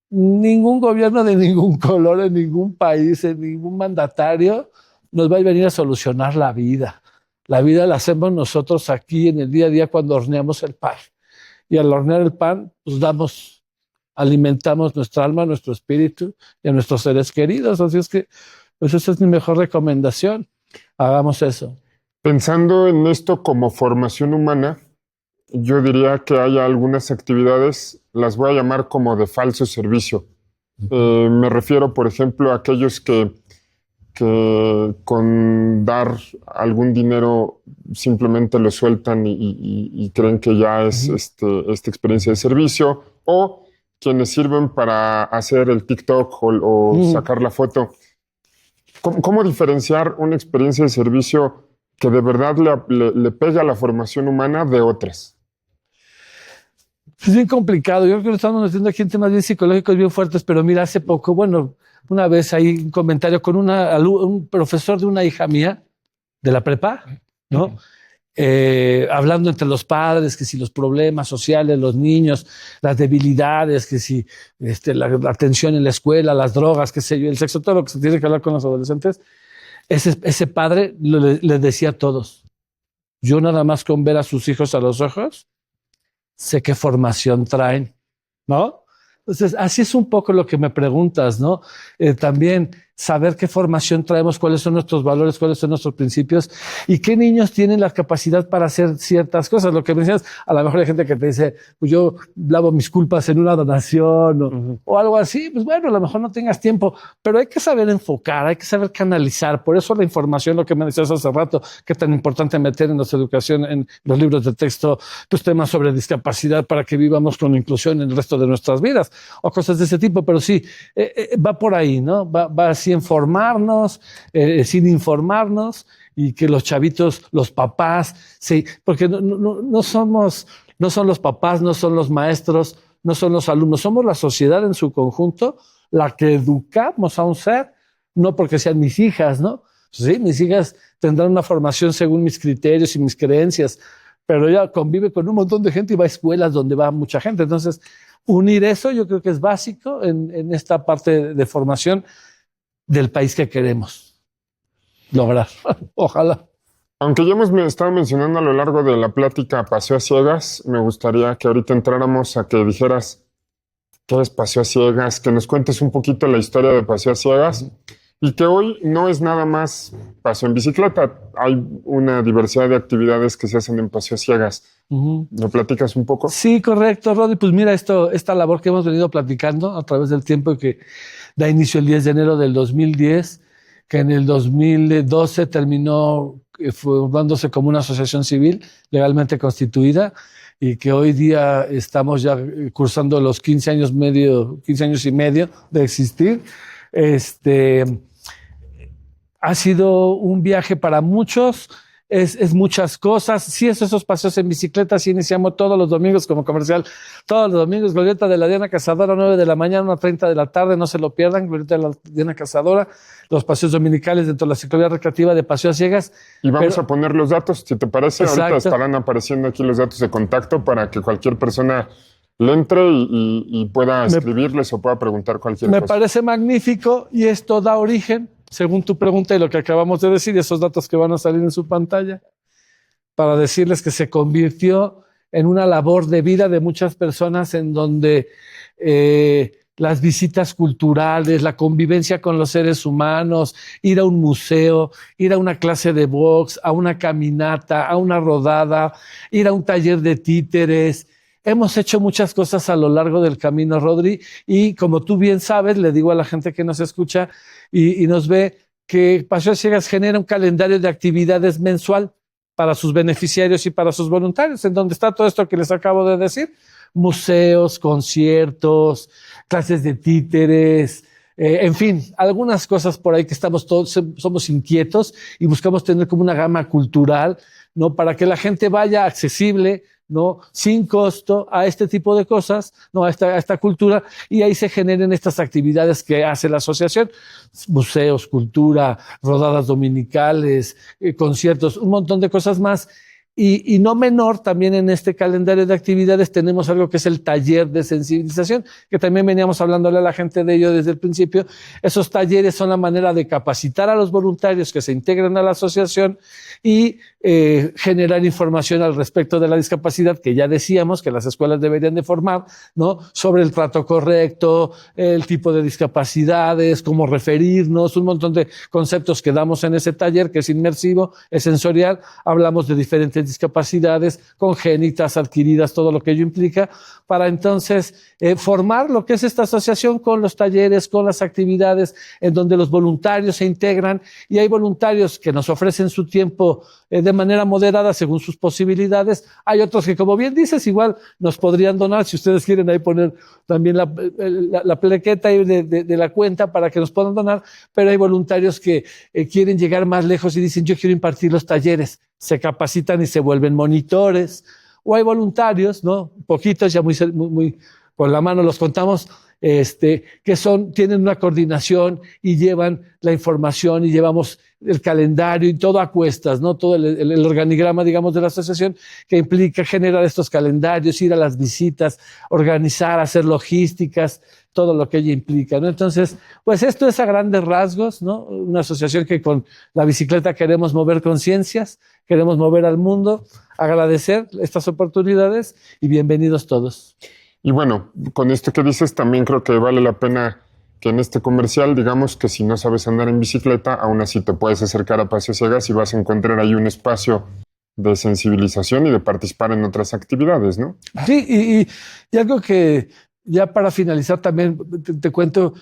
ningún gobierno de ningún color, en ningún país, en ningún mandatario nos va a venir a solucionar la vida. La vida la hacemos nosotros aquí en el día a día cuando horneamos el pan. Y al hornear el pan, pues alimentamos nuestra alma, nuestro espíritu y a nuestros seres queridos. Así es que, pues esa es mi mejor recomendación. Hagamos eso. Pensando en esto como formación humana, yo diría que hay algunas actividades, las voy a llamar como de falso servicio. Me refiero, por ejemplo, a aquellos que con dar algún dinero simplemente lo sueltan y creen que ya es esta experiencia de servicio, o quienes sirven para hacer el TikTok o sacar la foto. ¿Cómo diferenciar una experiencia de servicio que de verdad le pega a la formación humana de otras? Es bien complicado. Yo creo que nos estamos metiendo aquí en temas bien psicológicos, bien fuertes, pero mira, hace poco, bueno, una vez hay un comentario con un profesor de una hija mía, de la prepa, ¿no? Hablando entre los padres, que si los problemas sociales, los niños, las debilidades, que si la tensión en la escuela, las drogas, qué sé yo, el sexo, todo lo que se tiene que hablar con los adolescentes. Ese padre le decía a todos, yo nada más con ver a sus hijos a los ojos, sé qué formación traen, ¿no? Entonces, así es un poco lo que me preguntas, ¿no? También saber qué formación traemos, cuáles son nuestros valores, cuáles son nuestros principios y qué niños tienen la capacidad para hacer ciertas cosas. Lo que mencionas, a lo mejor hay gente que te dice, pues yo lavo mis culpas en una donación o algo así. Pues bueno, a lo mejor no tengas tiempo, pero hay que saber enfocar, hay que saber canalizar. Por eso la información, lo que me decías hace rato, que es tan importante meter en nuestra educación, en los libros de texto, pues temas sobre discapacidad para que vivamos con inclusión en el resto de nuestras vidas o cosas de ese tipo. Pero sí, va por ahí, ¿no? Va así en formarnos, sin informarnos, y que los chavitos, los papás, sí, porque no son los papás, no son los maestros, no son los alumnos, somos la sociedad en su conjunto la que educamos a un ser, no porque sean mis hijas, ¿no? Sí, mis hijas tendrán una formación según mis criterios y mis creencias, pero ella convive con un montón de gente y va a escuelas donde va mucha gente. Entonces, unir eso yo creo que es básico en esta parte de formación del país que queremos lograr. Ojalá. Aunque ya hemos estado mencionando a lo largo de la plática Paseo a Ciegas, me gustaría que ahorita entráramos a que dijeras qué es Paseo a Ciegas, que nos cuentes un poquito la historia de Paseo a Ciegas y que hoy no es nada más paseo en bicicleta, hay una diversidad de actividades que se hacen en Paseo a Ciegas. ¿Me platicas un poco? Sí, correcto, Rodi. Pues mira, esta labor que hemos venido platicando a través del tiempo, que da inicio el 10 de enero del 2010, que en el 2012 terminó formándose como una asociación civil legalmente constituida, y que hoy día estamos ya cursando los 15 años y medio de existir. Ha sido un viaje para muchos. Es muchas cosas. Sí, esos paseos en bicicleta, sí iniciamos todos los domingos como comercial. Todos los domingos, Glorieta de la Diana Cazadora, 9 de la mañana, 1:30 de la tarde, no se lo pierdan, Glorieta de la Diana Cazadora. Los paseos dominicales dentro de la ciclovía recreativa de Paseo a Ciegas. Y vamos a poner los datos, si te parece. Exacto. Ahorita estarán apareciendo aquí los datos de contacto para que cualquier persona le entre y pueda escribirles o pueda preguntar cualquier cosa. Me parece magnífico, y esto da origen, según tu pregunta y lo que acabamos de decir, esos datos que van a salir en su pantalla, para decirles que se convirtió en una labor de vida de muchas personas, en donde las visitas culturales, la convivencia con los seres humanos, ir a un museo, ir a una clase de box, a una caminata, a una rodada, ir a un taller de títeres. Hemos hecho muchas cosas a lo largo del camino, Rodri, y como tú bien sabes, le digo a la gente que nos escucha y nos ve, que Paseo a Ciegas genera un calendario de actividades mensual para sus beneficiarios y para sus voluntarios, en donde está todo esto que les acabo de decir: museos, conciertos, clases de títeres, En fin, algunas cosas por ahí que somos inquietos y buscamos tener como una gama cultural, ¿no? Para que la gente vaya accesible, ¿no? Sin costo a este tipo de cosas, ¿no? A esta cultura, y ahí se generen estas actividades que hace la asociación: museos, cultura, rodadas dominicales, conciertos, un montón de cosas más. Y no menor, también en este calendario de actividades tenemos algo que es el taller de sensibilización, que también veníamos hablándole a la gente de ello desde el principio. Esos talleres son la manera de capacitar a los voluntarios que se integran a la asociación y generar información al respecto de la discapacidad, que ya decíamos que las escuelas deberían de formar, ¿no? Sobre el trato correcto, el tipo de discapacidades, cómo referirnos, un montón de conceptos que damos en ese taller, que es inmersivo, es sensorial. Hablamos de diferentes discapacidades congénitas, adquiridas, todo lo que ello implica, para entonces formar lo que es esta asociación con los talleres, con las actividades en donde los voluntarios se integran, y hay voluntarios que nos ofrecen su tiempo de manera moderada según sus posibilidades. Hay otros que, como bien dices, igual nos podrían donar, si ustedes quieren ahí poner también la plaqueta ahí de la cuenta para que nos puedan donar, pero hay voluntarios que quieren llegar más lejos y dicen: yo quiero impartir los talleres, se capacitan y se vuelven monitores. O hay voluntarios, ¿no? Poquitos, ya muy por la mano los contamos, que tienen una coordinación y llevan la información y llevamos el calendario y todo a cuestas, ¿no? Todo el organigrama, digamos, de la asociación, que implica generar estos calendarios, ir a las visitas, organizar, hacer logísticas, todo lo que ello implica, ¿no? Entonces, pues esto es a grandes rasgos, ¿no? Una asociación que con la bicicleta queremos mover conciencias, queremos mover al mundo, agradecer estas oportunidades y bienvenidos todos. Y bueno, con esto que dices, también creo que vale la pena que en este comercial digamos que si no sabes andar en bicicleta, aún así te puedes acercar a Paseo Ciegas y vas a encontrar ahí un espacio de sensibilización y de participar en otras actividades, ¿no? Sí, y algo que ya para finalizar también te cuento,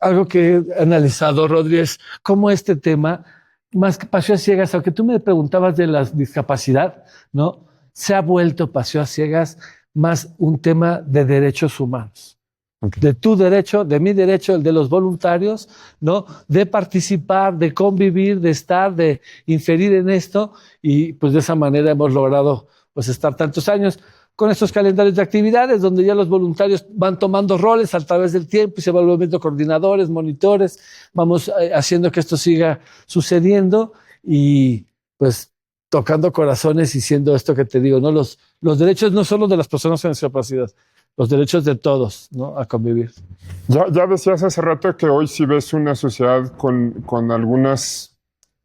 algo que he analizado, Rodríguez, cómo este tema, más que Paseo Ciegas, aunque tú me preguntabas de la discapacidad, ¿no? Se ha vuelto Paseo Ciegas más un tema de derechos humanos. Okay. De tu derecho, de mi derecho, el de los voluntarios, ¿no? De participar, de convivir, de estar, de inferir en esto, y pues de esa manera hemos logrado pues estar tantos años con estos calendarios de actividades donde ya los voluntarios van tomando roles a través del tiempo y se van volviendo coordinadores, monitores. Vamos haciendo que esto siga sucediendo y pues tocando corazones y siendo esto que te digo, ¿no? Los derechos no solo de las personas con discapacidad, los derechos de todos, ¿no? A convivir. Ya decías hace rato que hoy sí ves una sociedad con algunas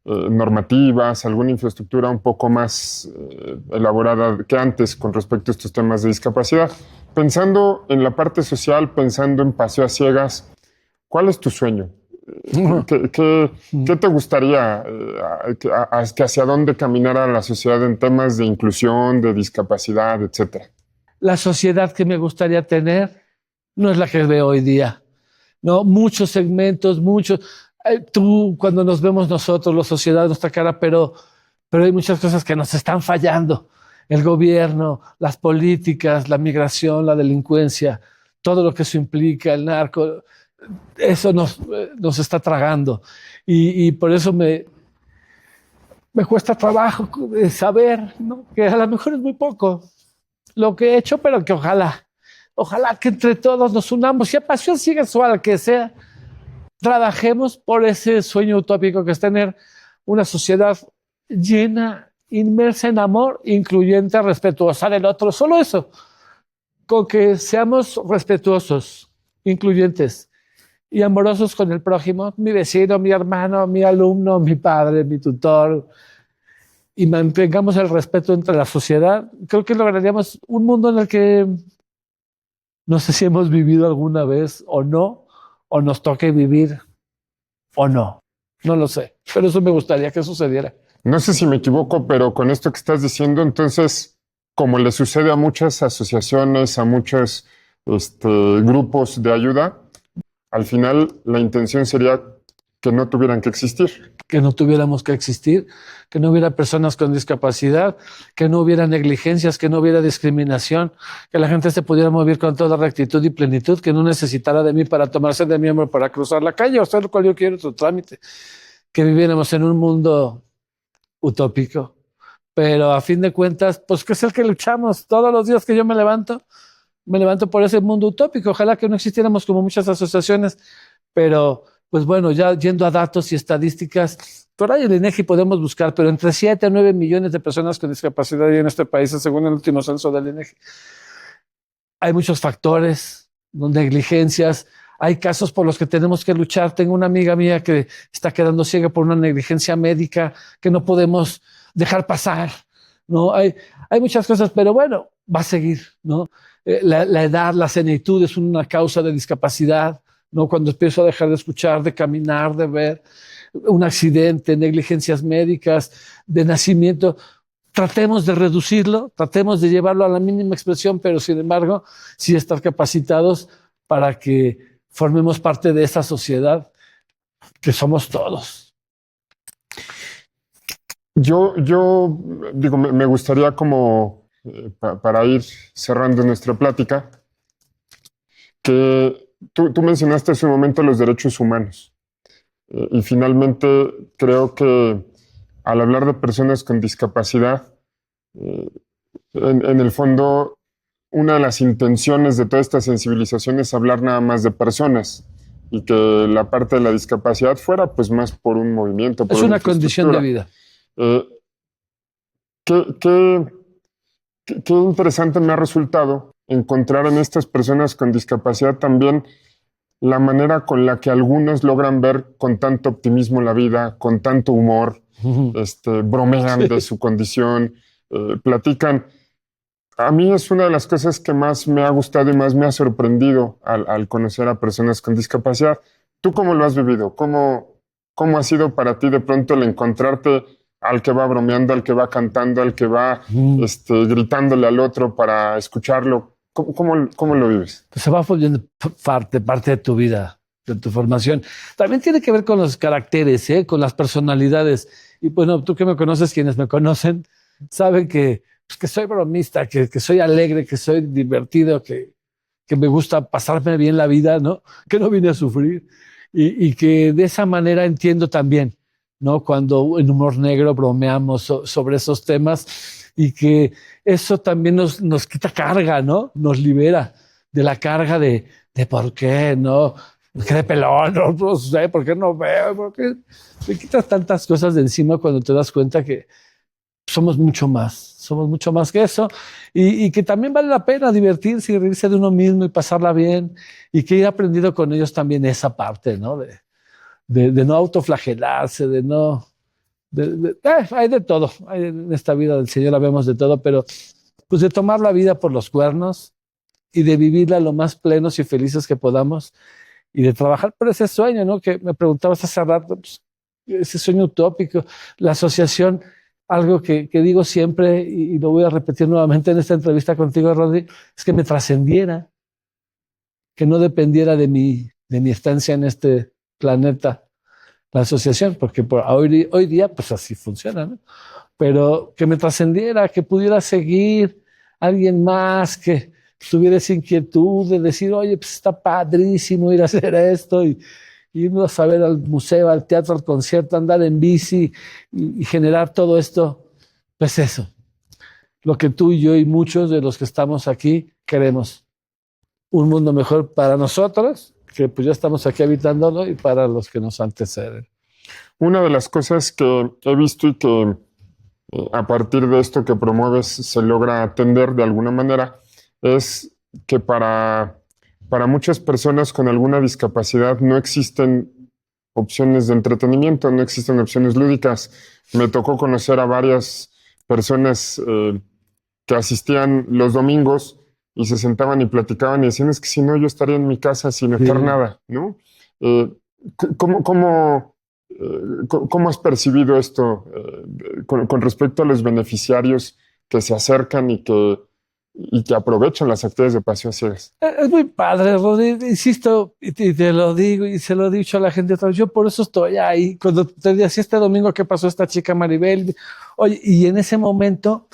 normativas, alguna infraestructura un poco más elaborada que antes con respecto a estos temas de discapacidad. Pensando en la parte social, pensando en Paseo a Ciegas, ¿cuál es tu sueño? ¿Qué te gustaría que hacia dónde caminara la sociedad en temas de inclusión, de discapacidad, etcétera? La sociedad que me gustaría tener no es la que veo hoy día, ¿no? Muchos segmentos, tú cuando nos vemos nosotros, la sociedad, nuestra cara, pero hay muchas cosas que nos están fallando. El gobierno, las políticas, la migración, la delincuencia, todo lo que eso implica, el narco, eso nos está tragando. Y por eso me cuesta trabajo saber, ¿no? Que a lo mejor es muy poco lo que he hecho, pero que ojalá que entre todos nos unamos, si a Paseo Ciegas o al que sea, trabajemos por ese sueño utópico que es tener una sociedad llena, inmersa en amor, incluyente, respetuosa del otro. Solo eso, con que seamos respetuosos, incluyentes y amorosos con el prójimo, mi vecino, mi hermano, mi alumno, mi padre, mi tutor, y mantengamos el respeto entre la sociedad, creo que lograríamos un mundo en el que no sé si hemos vivido alguna vez o no, o nos toque vivir o no. No lo sé, pero eso me gustaría que sucediera. No sé si me equivoco, pero con esto que estás diciendo, entonces, como le sucede a muchas asociaciones, a muchos grupos de ayuda, al final la intención sería que no tuvieran que existir. Que no tuviéramos que existir, que no hubiera personas con discapacidad, que no hubiera negligencias, que no hubiera discriminación, que la gente se pudiera mover con toda rectitud y plenitud, que no necesitara de mí para tomarse de mi hombro para cruzar la calle o hacer cualquier otro trámite, que viviéramos en un mundo utópico. Pero a fin de cuentas, pues que es el que luchamos todos los días que yo me levanto por ese mundo utópico. Ojalá que no existiéramos como muchas asociaciones, pero pues bueno, ya yendo a datos y estadísticas, por ahí en el INEGI podemos buscar, pero entre 7 a 9 millones de personas con discapacidad hay en este país, según el último censo del INEGI. Hay muchos factores, ¿no? Negligencias, hay casos por los que tenemos que luchar. Tengo una amiga mía que está quedando ciega por una negligencia médica que no podemos dejar pasar, ¿no? Hay muchas cosas, pero bueno, va a seguir, ¿no? La edad, la senilitud es una causa de discapacidad, ¿no? Cuando empiezo a dejar de escuchar, de caminar, de ver, un accidente, negligencias médicas, de nacimiento, tratemos de reducirlo, tratemos de llevarlo a la mínima expresión, pero sin embargo, sí estar capacitados para que formemos parte de esa sociedad que somos todos. Yo digo, me gustaría como, para ir cerrando nuestra plática, que tú mencionaste hace un momento los derechos humanos. Y finalmente creo que al hablar de personas con discapacidad, en el fondo, una de las intenciones de toda esta sensibilización es hablar nada más de personas y que la parte de la discapacidad fuera pues más por un movimiento. Por Es una condición de vida. Qué interesante me ha resultado encontrar en estas personas con discapacidad también la manera con la que algunos logran ver con tanto optimismo la vida, con tanto humor, bromean de su condición, platican. A mí es una de las cosas que más me ha gustado y más me ha sorprendido al conocer a personas con discapacidad. ¿Tú cómo lo has vivido? ¿Cómo ha sido para ti de pronto el encontrarte al que va bromeando, al que va cantando, al que va gritándole al otro para escucharlo? ¿Cómo lo vives? Pues se va volviendo parte de tu vida, de tu formación. También tiene que ver con los caracteres, con las personalidades. Y bueno, tú que me conoces, quienes me conocen, saben que soy bromista, que soy alegre, que soy divertido, que me gusta pasarme bien la vida, ¿no? Que no vine a sufrir. Y que de esa manera entiendo también, ¿no? Cuando en humor negro bromeamos sobre esos temas y que eso también nos quita carga, ¿no? Nos libera de la carga de por qué, ¿no? ¿Por qué de pelón? No sé, ¿por qué no veo? ¿Por qué? Te quitas tantas cosas de encima cuando te das cuenta que somos mucho más que eso y que también vale la pena divertirse y reírse de uno mismo y pasarla bien y que he aprendido con ellos también esa parte, ¿no? De no autoflagelarse, de no... hay de todo, en esta vida del Señor la vemos de todo, pero pues de tomar la vida por los cuernos y de vivirla lo más plenos y felices que podamos y de trabajar por ese sueño, ¿no? Que me preguntabas hace rato, pues, ese sueño utópico, la asociación, algo que digo siempre y lo voy a repetir nuevamente en esta entrevista contigo, Rodri, es que me trascendiera, que no dependiera de mi estancia en este planeta, la asociación, porque hoy día pues así funciona, ¿no? Pero que me trascendiera, que pudiera seguir alguien más, que tuviera esa inquietud de decir, oye, pues está padrísimo ir a hacer esto y irnos a ver al museo, al teatro, al concierto, andar en bici y generar todo esto. Pues eso, lo que tú y yo y muchos de los que estamos aquí queremos. Un mundo mejor para nosotros, que pues ya estamos aquí habitándolo, y para los que nos anteceden. Una de las cosas que he visto y que a partir de esto que promueves se logra atender de alguna manera es que para muchas personas con alguna discapacidad no existen opciones de entretenimiento, no existen opciones lúdicas. Me tocó conocer a varias personas que asistían los domingos y se sentaban y platicaban y decían, es que si no, yo estaría en mi casa sin hacer nada, ¿no? ¿Cómo has percibido esto con respecto a los beneficiarios que se acercan y que y que aprovechan las actividades de Paseo a Ciegas. Es muy padre, Rodri, insisto, y te lo digo y se lo he dicho a la gente otra vez. Yo por eso estoy ahí. Cuando te decía este domingo qué pasó esta chica Maribel, oye, y en ese momento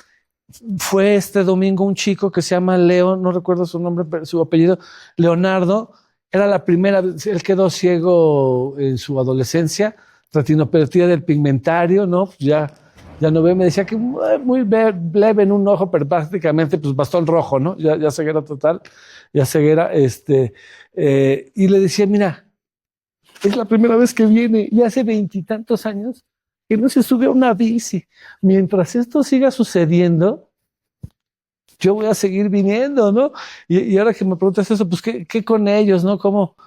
fue este domingo un chico que se llama Leo, no recuerdo su nombre, pero su apellido, Leonardo. Era la primera vez, él quedó ciego en su adolescencia, retinopatía del pigmentario, ¿no? Pues ya no ve, me decía que muy leve en un ojo, pero prácticamente pues bastón rojo, ¿no? Ya ceguera total, ya ceguera, y le decía, mira, es la primera vez que viene, y hace 20 y tantos años que no se sube a una bici. Mientras esto siga sucediendo, yo voy a seguir viniendo, ¿no? Y ahora que me preguntas eso, pues, ¿qué con ellos, no? ¿Cómo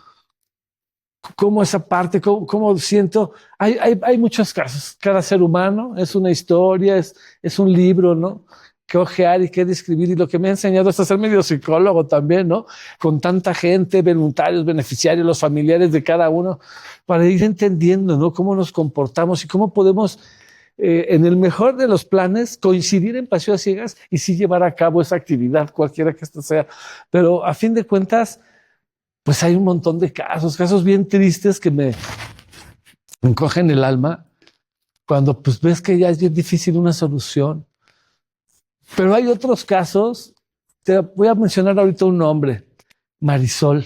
esa parte, cómo siento? Hay muchos casos. Cada ser humano es una historia, es un libro, ¿no? Que ojear y que describir. Y lo que me ha enseñado es ser medio psicólogo también, ¿no? Con tanta gente, voluntarios, beneficiarios, los familiares de cada uno, para ir entendiendo, ¿no? Cómo nos comportamos y cómo podemos, en el mejor de los planes, coincidir en Paseo a Ciegas y sí llevar a cabo esa actividad, cualquiera que esto sea. Pero a fin de cuentas, pues hay un montón de casos bien tristes que me encogen el alma cuando pues ves que ya es bien difícil una solución. Pero hay otros casos, te voy a mencionar ahorita un nombre, Marisol,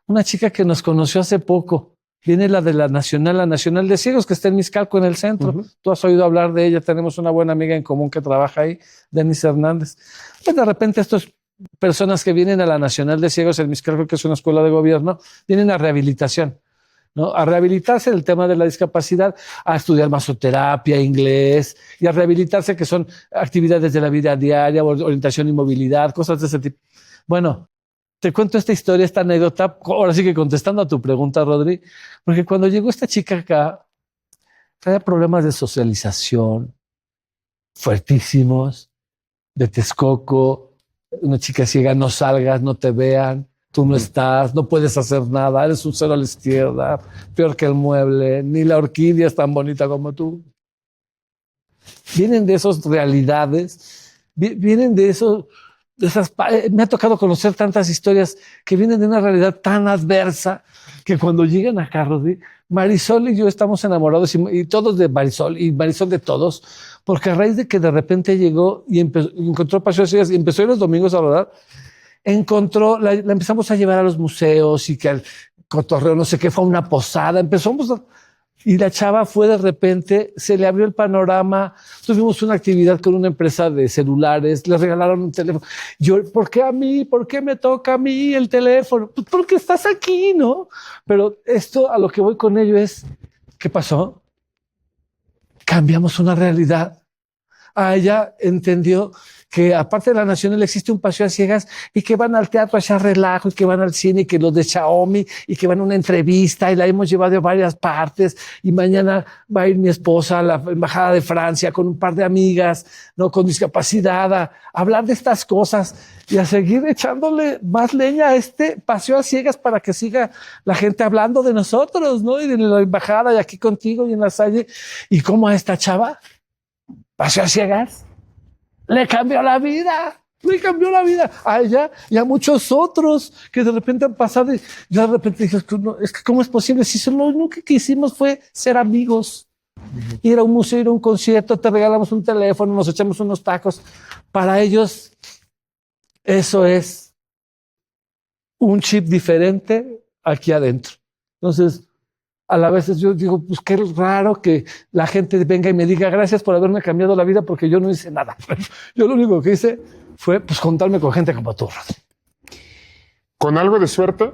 una chica que nos conoció hace poco, viene la Nacional de Ciegos, que está en Mixcalco, en el centro. Uh-huh. Tú has oído hablar de ella, tenemos una buena amiga en común que trabaja ahí, Denise Hernández. Pues de repente estos personas que vienen a la Nacional de Ciegos en Mixcalco, que es una escuela de gobierno, vienen a rehabilitación, ¿no? A rehabilitarse el tema de la discapacidad, a estudiar masoterapia, inglés, y a rehabilitarse, que son actividades de la vida diaria, orientación y movilidad, cosas de ese tipo. Bueno, te cuento esta historia, esta anécdota, ahora sí que contestando a tu pregunta, Rodri, porque cuando llegó esta chica acá, traía problemas de socialización fuertísimos, de Texcoco. Una chica ciega, no salgas, no te vean, tú no estás, no puedes hacer nada, eres un cero a la izquierda, peor que el mueble, ni la orquídea es tan bonita como tú. Vienen de esas realidades, vienen de esas. Me ha tocado conocer tantas historias que vienen de una realidad tan adversa que cuando llegan acá, Rodri, Marisol y yo estamos enamorados y todos de Marisol y Marisol de todos, porque a raíz de que de repente llegó y encontró Paseo a Ciegas y empezó a ir los domingos a rodar, la empezamos a llevar a los museos y que al cotorreo, no sé qué, fue una posada, empezamos y la chava fue de repente, se le abrió el panorama, tuvimos una actividad con una empresa de celulares, le regalaron un teléfono. Yo, ¿por qué a mí? ¿Por qué me toca a mí el teléfono? Pues porque estás aquí, ¿no? Pero esto, a lo que voy con ello es, ¿qué pasó? Cambiamos una realidad. Ella entendió que aparte de la Nacional existe un Paseo a Ciegas y que van al teatro a echar relajo y que van al cine y que los de Xiaomi y que van a una entrevista y la hemos llevado a varias partes y mañana va a ir mi esposa a la Embajada de Francia con un par de amigas, ¿no? Con discapacidad a hablar de estas cosas y a seguir echándole más leña a este Paseo a Ciegas para que siga la gente hablando de nosotros, ¿no? Y de la Embajada y aquí contigo y en la Salle. Y cómo a esta chava Paseo a Ciegas le cambió la vida a ella y a muchos otros que de repente han pasado y yo de repente dije, es que ¿cómo es posible? Si solo lo único que hicimos fue ser amigos, ir a un museo, ir a un concierto, te regalamos un teléfono, nos echamos unos tacos. Para ellos eso es un chip diferente aquí adentro. Entonces, a la vez yo digo, pues qué raro que la gente venga y me diga gracias por haberme cambiado la vida porque yo no hice nada. Yo lo único que hice fue pues contarme con gente como tú, Rodri. Con algo de suerte,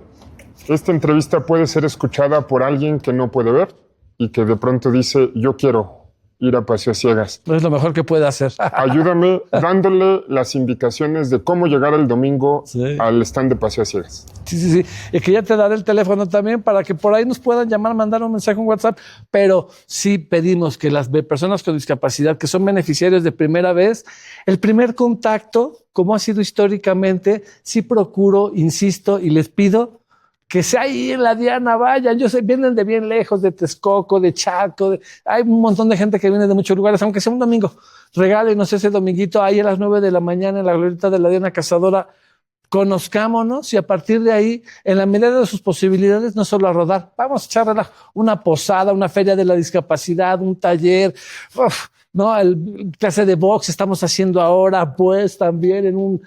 esta entrevista puede ser escuchada por alguien que no puede ver y que de pronto dice, yo quiero ir a Paseo a Ciegas. Es lo mejor que puede hacer. Ayúdame dándole las indicaciones de cómo llegar el domingo al stand de Paseo a Ciegas. Sí. Y que ya te daré el teléfono también para que por ahí nos puedan llamar, mandar un mensaje en WhatsApp. Pero sí pedimos que las personas con discapacidad que son beneficiarios de primera vez, el primer contacto, como ha sido históricamente, sí procuro, insisto y les pido que sea ahí en la Diana, vayan. Yo sé, vienen de bien lejos, de Texcoco, de Chaco, hay un montón de gente que viene de muchos lugares, aunque sea un domingo. Regálenos ese dominguito ahí a las 9 de la mañana en la glorieta de la Diana Cazadora. Conozcámonos y a partir de ahí, en la medida de sus posibilidades, no solo a rodar, vamos a echar una posada, una feria de la discapacidad, un taller, ¿no? El clase de box estamos haciendo ahora, pues también en un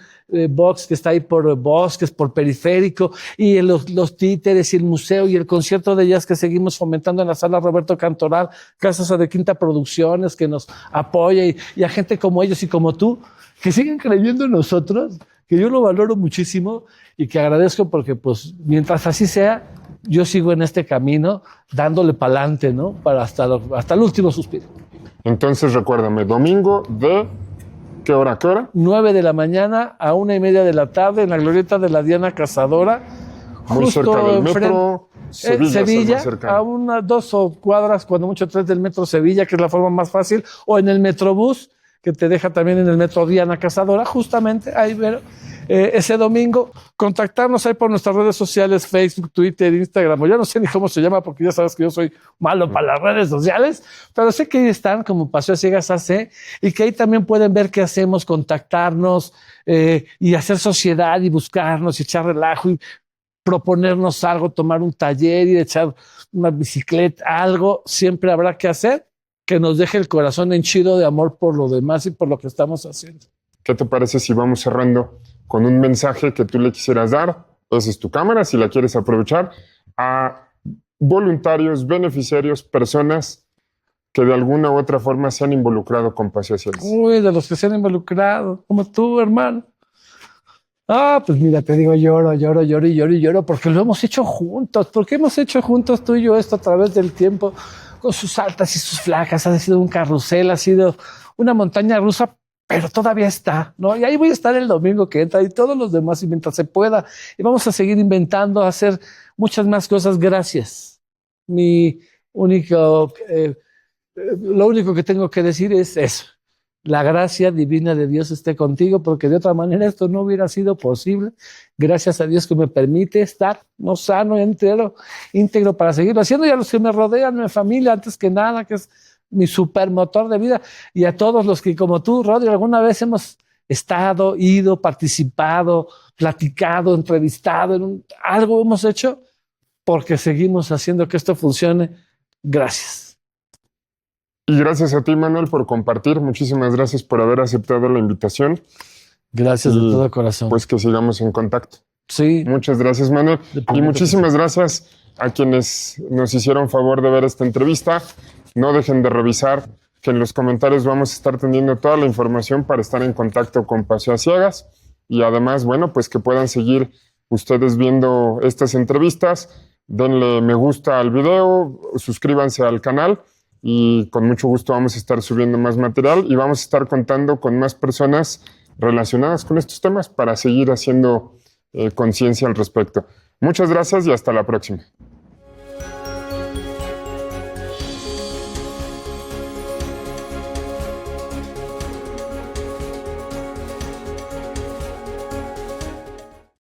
box que está ahí por Bosques, por Periférico, y en los títeres y el museo y el concierto de jazz que seguimos fomentando en la sala Roberto Cantoral, gracias a De Quinta Producciones que nos apoya y a gente como ellos y como tú, que siguen creyendo en nosotros, que yo lo valoro muchísimo y que agradezco porque, pues, mientras así sea, yo sigo en este camino dándole pa'lante, ¿no? Para hasta el último suspiro. Entonces, recuérdame, domingo de ¿qué hora a qué hora? 9 de la mañana a 1:30 de la tarde en la glorieta de la Diana Cazadora. Muy cerca del metro Sevilla, a unas 2 cuadras, cuando mucho 3 del metro Sevilla, que es la forma más fácil, o en el Metrobús, que te deja también en el metro Diana Cazadora, justamente ahí ver ese domingo, contactarnos ahí por nuestras redes sociales, Facebook, Twitter, Instagram, o ya no sé ni cómo se llama porque ya sabes que yo soy malo para las redes sociales, pero sé que ahí están como Paseo a Ciegas AC y que ahí también pueden ver qué hacemos, contactarnos y hacer sociedad y buscarnos y echar relajo y proponernos algo, tomar un taller y echar una bicicleta, algo siempre habrá que hacer que nos deje el corazón henchido de amor por lo demás y por lo que estamos haciendo. ¿Qué te parece si vamos cerrando con un mensaje que tú le quisieras dar? Esa es tu cámara, si la quieres aprovechar, a voluntarios, beneficiarios, personas que de alguna u otra forma se han involucrado con Paseo a Ciegas. Uy, de los que se han involucrado, como tú, hermano. Ah, pues mira, te digo, lloro, porque lo hemos hecho juntos, porque hemos hecho juntos tú y yo esto a través del tiempo, con sus altas y sus flacas, ha sido un carrusel, ha sido una montaña rusa, pero todavía está, ¿no? Y ahí voy a estar el domingo que entra y todos los demás, y mientras se pueda, y vamos a seguir inventando, a hacer muchas más cosas. Gracias. Lo único que tengo que decir es eso. La gracia divina de Dios esté contigo, porque de otra manera esto no hubiera sido posible. Gracias a Dios que me permite estar no sano, íntegro para seguirlo haciendo, y a los que me rodean, mi familia, antes que nada, que es mi supermotor de vida, y a todos los que, como tú, Rodri, alguna vez hemos estado, ido, participado, platicado, entrevistado, algo hemos hecho porque seguimos haciendo que esto funcione. Gracias. Y gracias a ti, Manuel, por compartir. Muchísimas gracias por haber aceptado la invitación. Gracias de todo corazón. Pues que sigamos en contacto. Sí. Muchas gracias, Manuel. Y muchísimas gracias a quienes nos hicieron favor de ver esta entrevista. No dejen de revisar, que en los comentarios vamos a estar teniendo toda la información para estar en contacto con Paseo a Ciegas. Y además, bueno, pues que puedan seguir ustedes viendo estas entrevistas. Denle me gusta al video, suscríbanse al canal. Y con mucho gusto vamos a estar subiendo más material y vamos a estar contando con más personas relacionadas con estos temas para seguir haciendo conciencia al respecto. Muchas gracias y hasta la próxima.